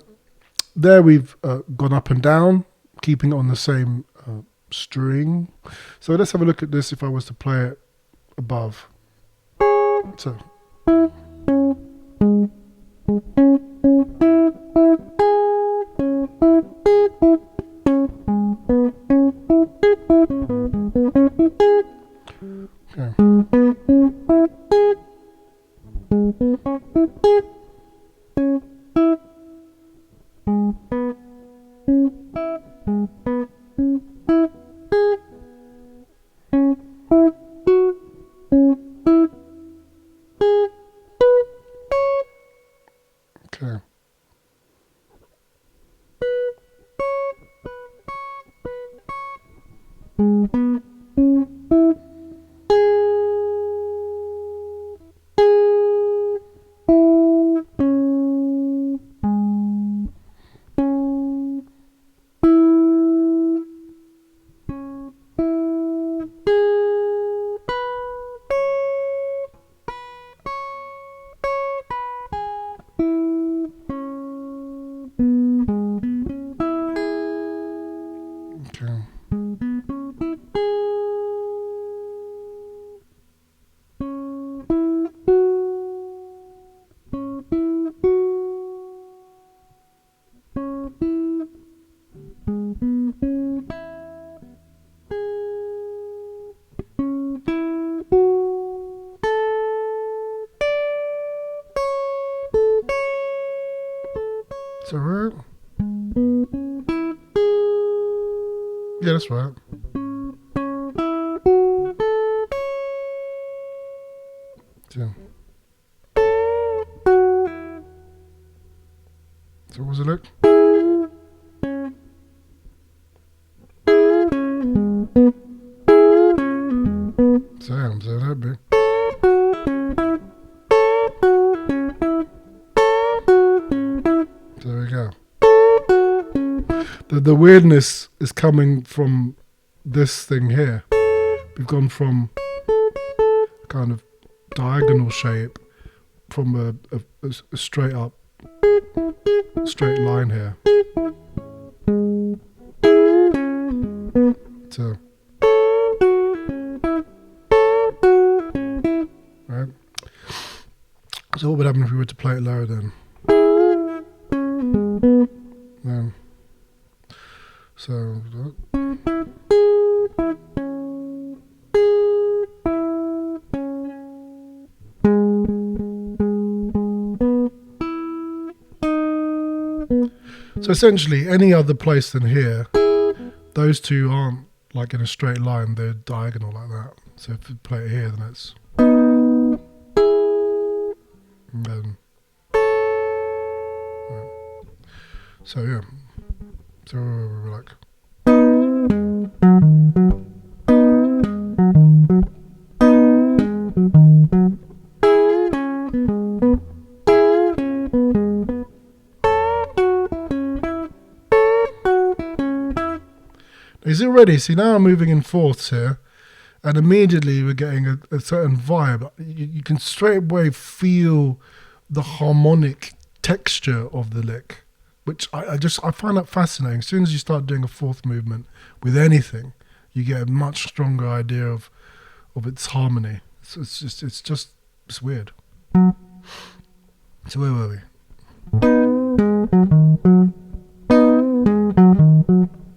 there we've gone up and down, keeping it on the same string. So let's have a look at this if I was to play it above. So. Okay. Okay. Is that right? Yeah, that's right. Yeah. So what was it like? Sounds so that big. There we go. The weirdness is coming from this thing here. We've gone from kind of diagonal shape from a straight up, straight line here. So, right. So what would happen if we were to play it lower then? So essentially any other place than here, those two aren't like in a straight line, they're diagonal like that. So if you play it here, then it's, and then, right. So yeah, so we're like, is it ready? See, now I'm moving in fourths here, and immediately we're getting a certain vibe. You can straight away feel the harmonic texture of the lick, which I find that fascinating. As soon as you start doing a fourth movement with anything, you get a much stronger idea of its harmony. It's weird. So where were we?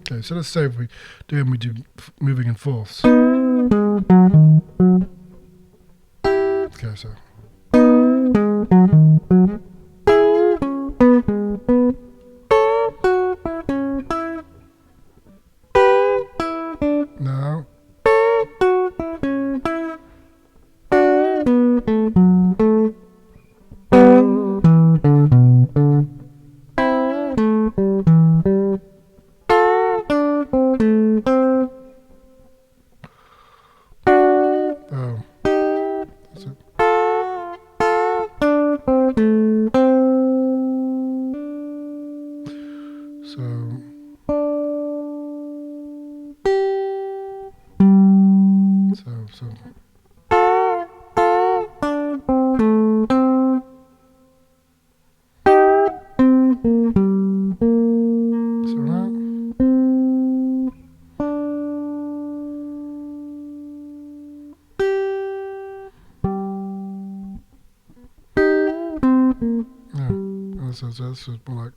Okay, so let's say if we do moving in fourths. Okay, so. Now. That's it. So. So that's just more like.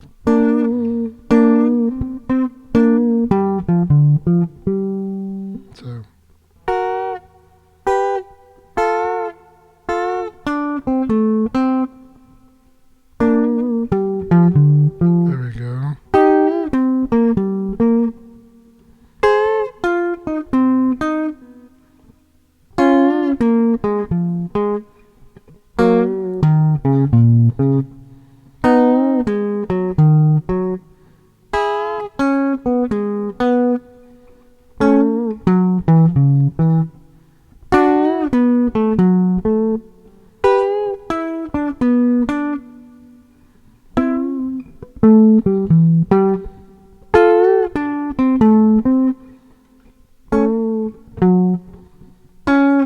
So. There we go.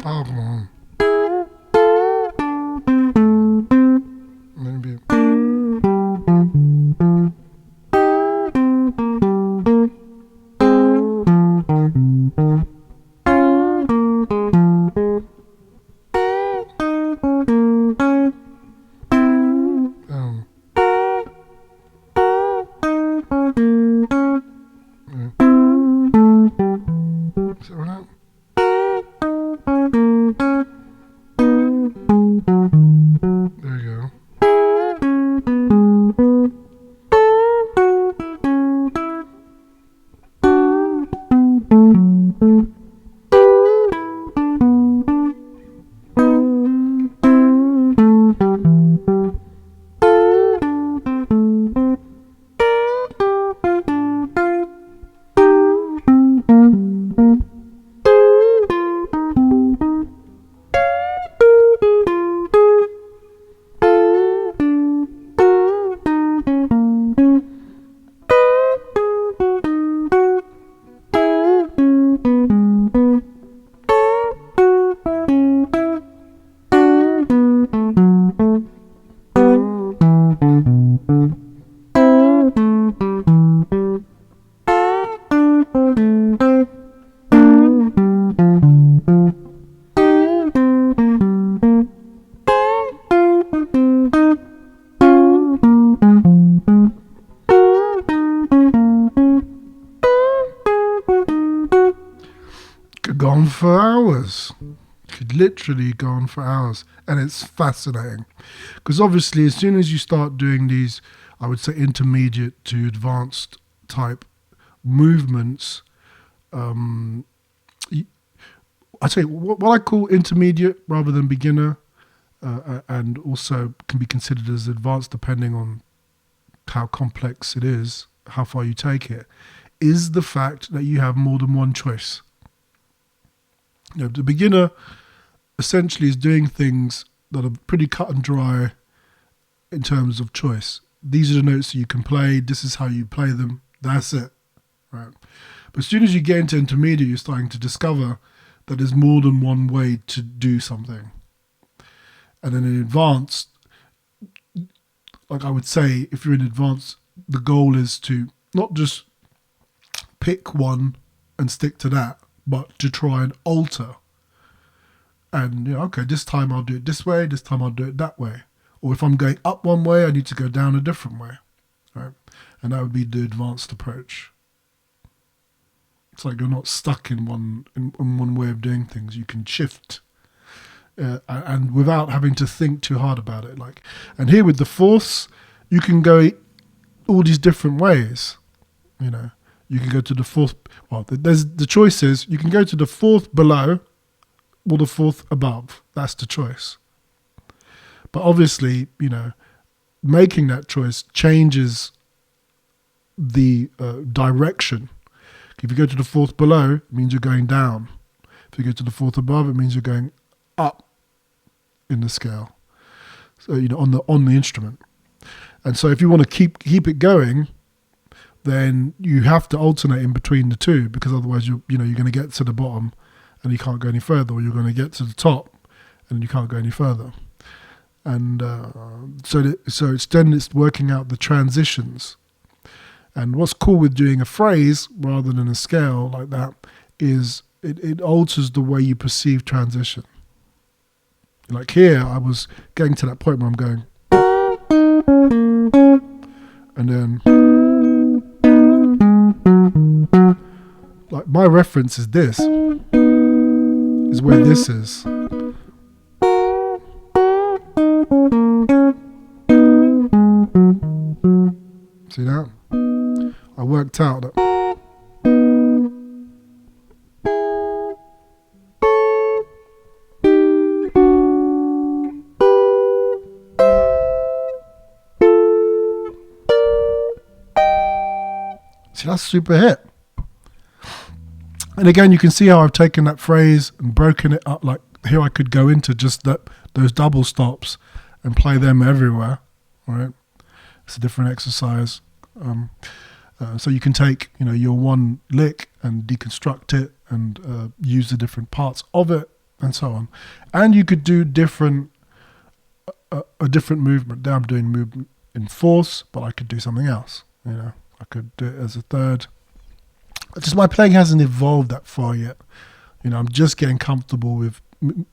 Oh, come on. Maybe. So we're not. There you go. Go on for hours. Could literally go on for hours, and it's fascinating because obviously as soon as you start doing these, I would say intermediate to advanced type movements, I tell you what I call intermediate rather than beginner, and also can be considered as advanced depending on how complex it is, how far you take it, is the fact that you have more than one choice. You know, the beginner essentially is doing things that are pretty cut and dry in terms of choice. These are the notes that you can play. This is how you play them. That's it, right? But as soon as you get into intermediate, you're starting to discover that there's more than one way to do something. And then in advanced, like I would say, if you're in advanced, the goal is to not just pick one and stick to that, but to try and alter. And, okay, this time I'll do it this way, this time I'll do it that way. Or if I'm going up one way, I need to go down a different way, right? And that would be the advanced approach. It's like you're not stuck in one way of doing things. You can shift, and without having to think too hard about it. And here with the fourths, you can go all these different ways. You can go to the fourth. Well, there's the choice is you can go to the fourth below or the fourth above. That's the choice. But obviously, making that choice changes the direction. If you go to the fourth below, it means you're going down. If you go to the fourth above, it means you're going up in the scale. So on the instrument. And so if you want to keep it going, then you have to alternate in between the two, because otherwise you're going to get to the bottom and you can't go any further, or you're going to get to the top and you can't go any further. And so it's working out the transitions. And what's cool with doing a phrase rather than a scale like that is it alters the way you perceive transition. Like here, I was getting to that point where I'm going, and then, like, my reference is this, is where this is. See that? I worked out that. See, that's super hit. And again, you can see how I've taken that phrase and broken it up. Like here, I could go into just those double stops and play them everywhere. Right? It's a different exercise. So you can take, your one lick and deconstruct it and use the different parts of it and so on. And you could do a different movement. Now I'm doing movement in fourths, but I could do something else. I could do it as a third. Just my playing hasn't evolved that far yet. I'm just getting comfortable with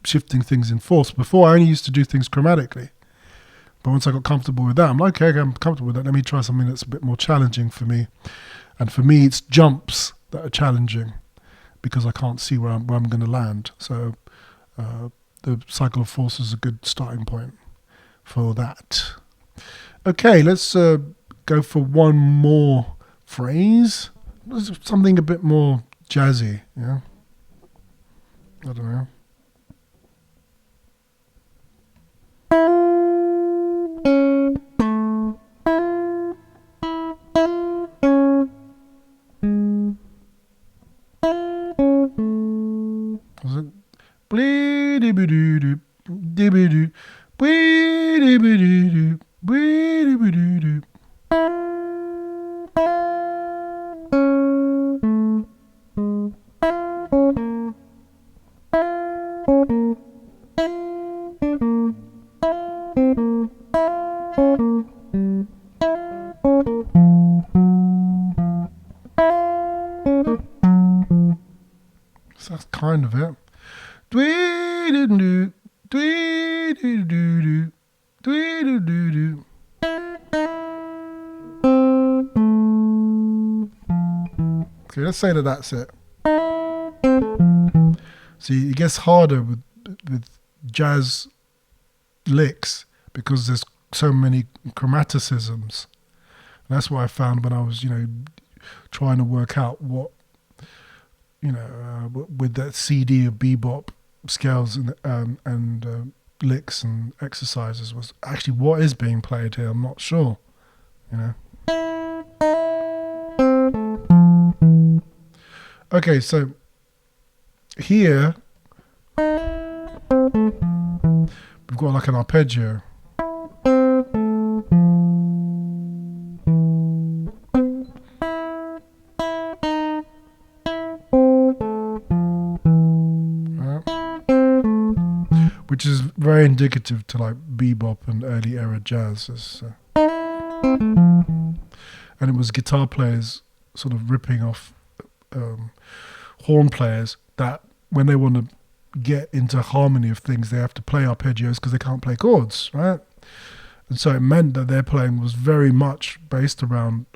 shifting things in fourths. Before, I only used to do things chromatically. But once I got comfortable with that, I'm like, okay, I'm comfortable with that. Let me try something that's a bit more challenging for me. And for me, it's jumps that are challenging because I can't see where I'm going to land. So the cycle of fourths is a good starting point for that. Okay, let's go for one more phrase. Something a bit more jazzy, yeah? I don't know. Was it? Bleedibidoo, dibidoo, bleedibidoo, bleedibidoo. So that's kind of it. Dwee-doo-doo, dwee-doo-doo-doo, dwee-doo-doo-doo. Okay, let's say that's it. See, it gets harder with jazz licks because there's so many chromaticisms. And that's what I found when I was, trying to work out what, with that CD of bebop scales and licks and exercises was actually what is being played here. I'm not sure, Okay, so here we've got like an arpeggio. Which is very indicative to like bebop and early era jazz. And it was guitar players sort of ripping off horn players that when they want to get into harmony of things, they have to play arpeggios because they can't play chords, right? And so it meant that their playing was very much based around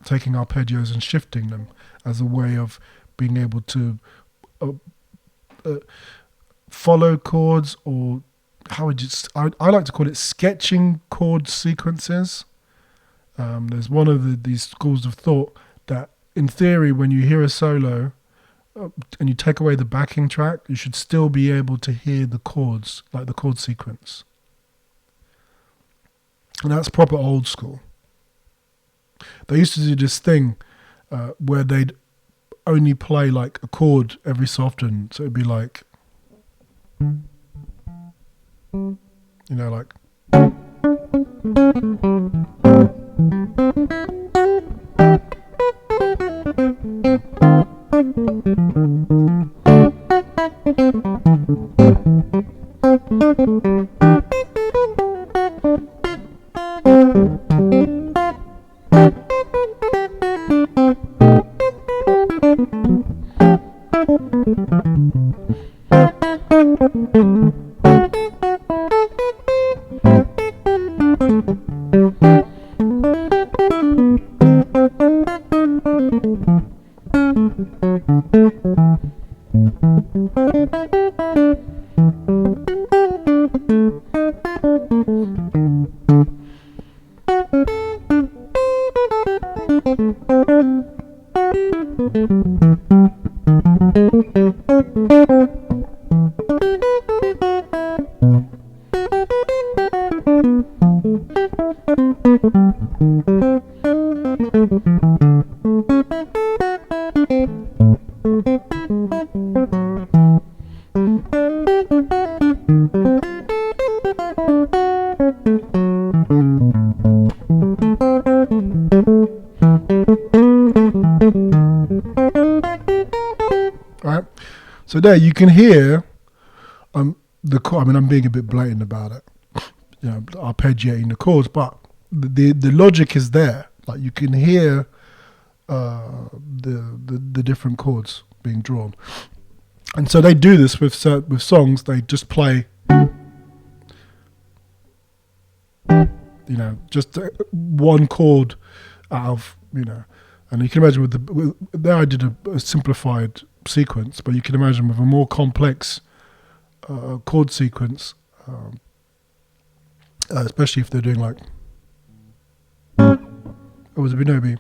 taking arpeggios and shifting them as a way of being able to follow chords, or how would you? I like to call it sketching chord sequences. There's one of these schools of thought that, in theory, when you hear a solo and you take away the backing track, you should still be able to hear the chords, like the chord sequence. And that's proper old school. They used to do this thing where they'd only play like a chord every so often. So it'd be like, like. Right, so there you can hear I'm being a bit blatant about it, arpeggiating the chords, but the logic is there. Like you can hear the different chords being drawn, and so they do this with songs. They just play, just one chord out of and you can imagine there I did a simplified sequence, but you can imagine with a more complex chord sequence, especially if they're doing like, was it no B?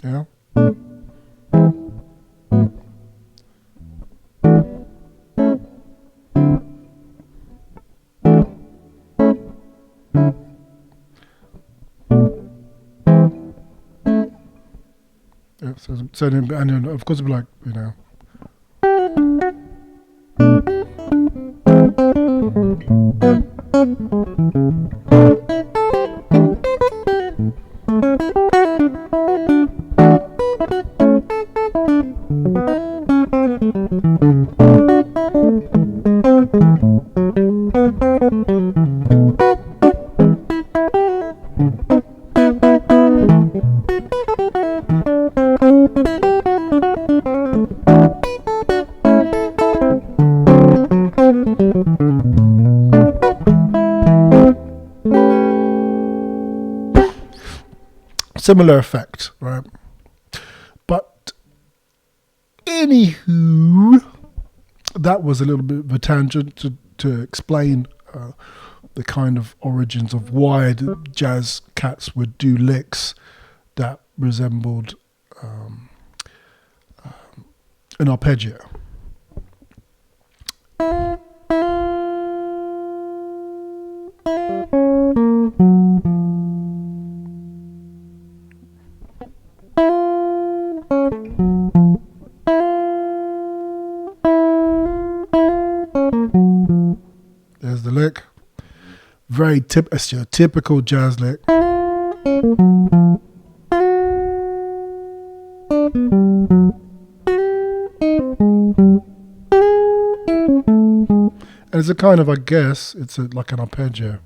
Yeah. So then, of course, it'd be like, similar effect, right? But anywho, that was a little bit of a tangent to explain the kind of origins of why the jazz cats would do licks that resembled an arpeggio. There's the lick. It's your typical jazz lick. And it's a kind of, I guess, it's like an arpeggio.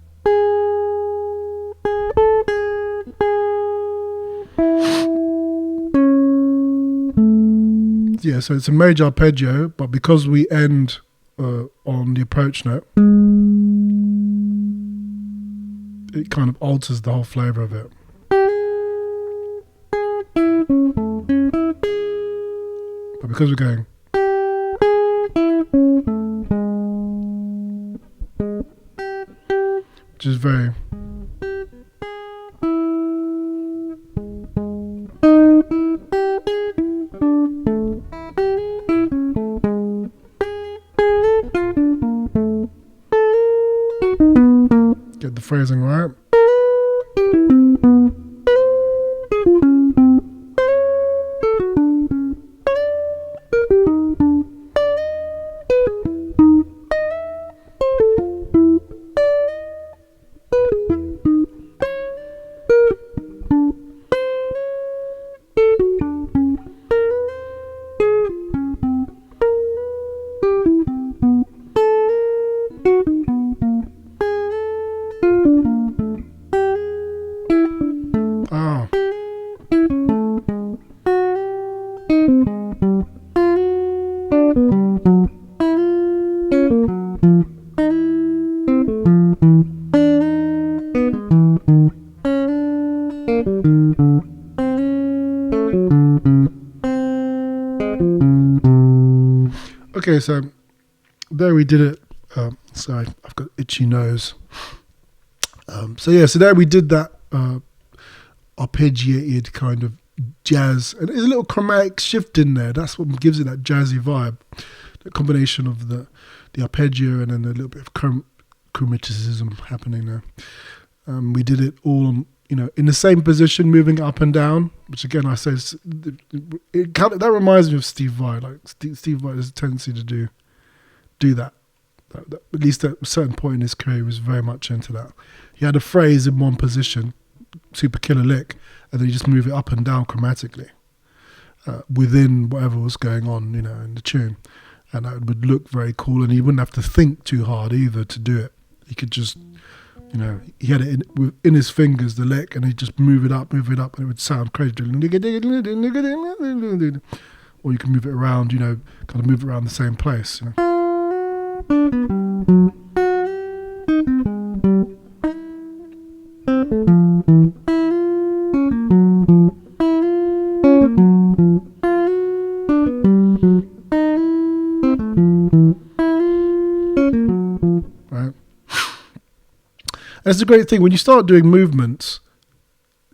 Yeah, so it's a major arpeggio, but because we end on the approach note, it kind of alters the whole flavour of it. But because we're going, which is very, get the phrasing right. Oh. Okay, so there we did it. Sorry, I've got itchy nose. So there we did that arpeggiated kind of jazz, and there's a little chromatic shift in there. That's what gives it that jazzy vibe. The combination of the arpeggio and then a little bit of chromaticism happening there. We did it all, in the same position, moving up and down. Which again, I say, that reminds me of Steve Vai. Like Steve Vai has a tendency to do that. At least at a certain point in his career, he was very much into that. He had a phrase in one position, super killer lick, and then you just move it up and down chromatically within whatever was going on, in the tune, and that would look very cool. And he wouldn't have to think too hard either to do it. He could just, he had it in his fingers, the lick, and he'd just move it up, and it would sound crazy. Or you can move it around, kind of move it around the same place. Right. And it's a great thing when you start doing movements,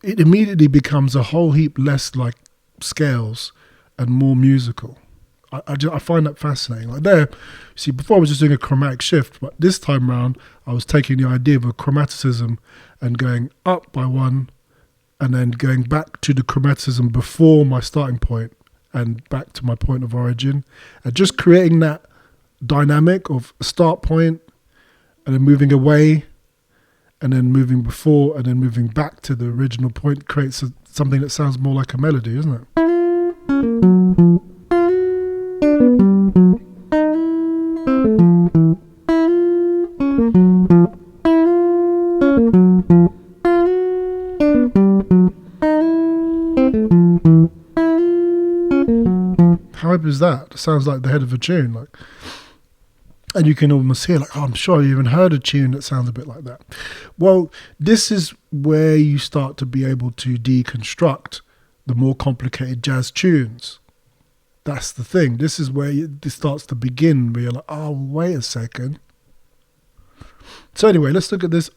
it immediately becomes a whole heap less like scales and more musical. I find that fascinating. Like there, see, before I was just doing a chromatic shift, but this time round, I was taking the idea of a chromaticism and going up by one, and then going back to the chromaticism before my starting point and back to my point of origin, and just creating that dynamic of a start point and then moving away and then moving before and then moving back to the original point creates something that sounds more like a melody, isn't it? How hype is that? It sounds like the head of a tune, and you can almost hear I'm sure you even heard a tune that sounds a bit like that. Well, this is where you start to be able to deconstruct the more complicated jazz tunes. That's the thing. This is where this starts to begin, where you're like, oh, wait a second. So anyway, let's look at this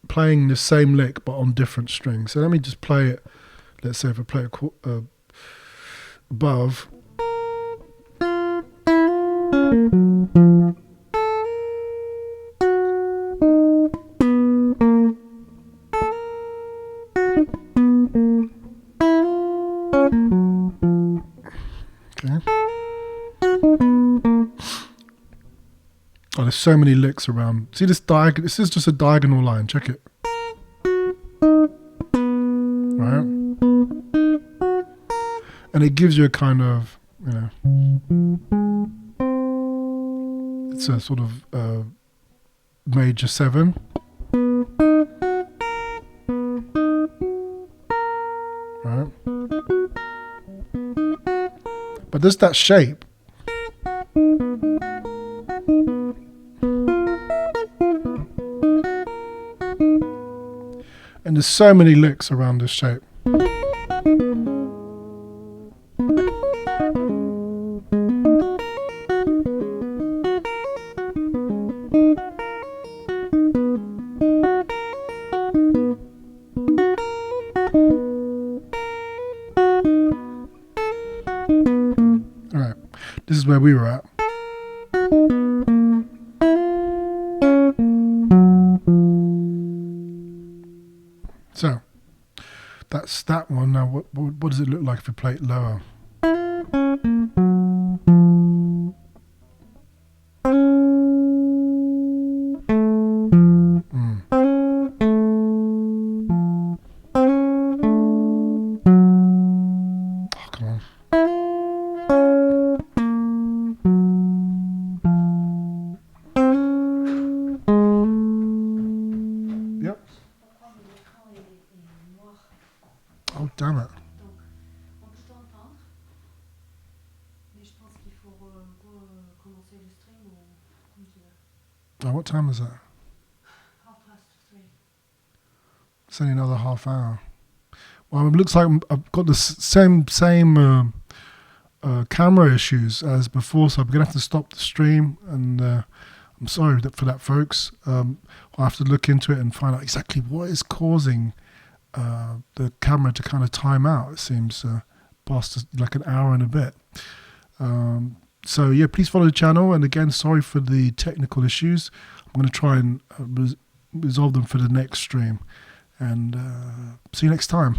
playing the same lick but on different strings. So let me just play it. Let's say if I play it above. Okay. Oh, there's so many licks around. See this diagonal? This is just a diagonal line. Check it. Right. And it gives you a kind of, it's a sort of major 7. Right? But there's that shape. And there's so many licks around this shape. Alright, this is where we were at. So, that's that one. Now, what does it look like if we play it lower? Oh, come on. Yep. Oh, damn it. Oh, what time is it? It's only another half hour. Well, it looks like I've got the same camera issues as before, so I'm going to have to stop the stream, and I'm sorry for that, folks. I'll have to look into it and find out exactly what is causing the camera to kind of time out. It seems past like an hour and a bit. So yeah, please follow the channel, and again, sorry for the technical issues. I'm going to try and resolve them for the next stream, and see you next time.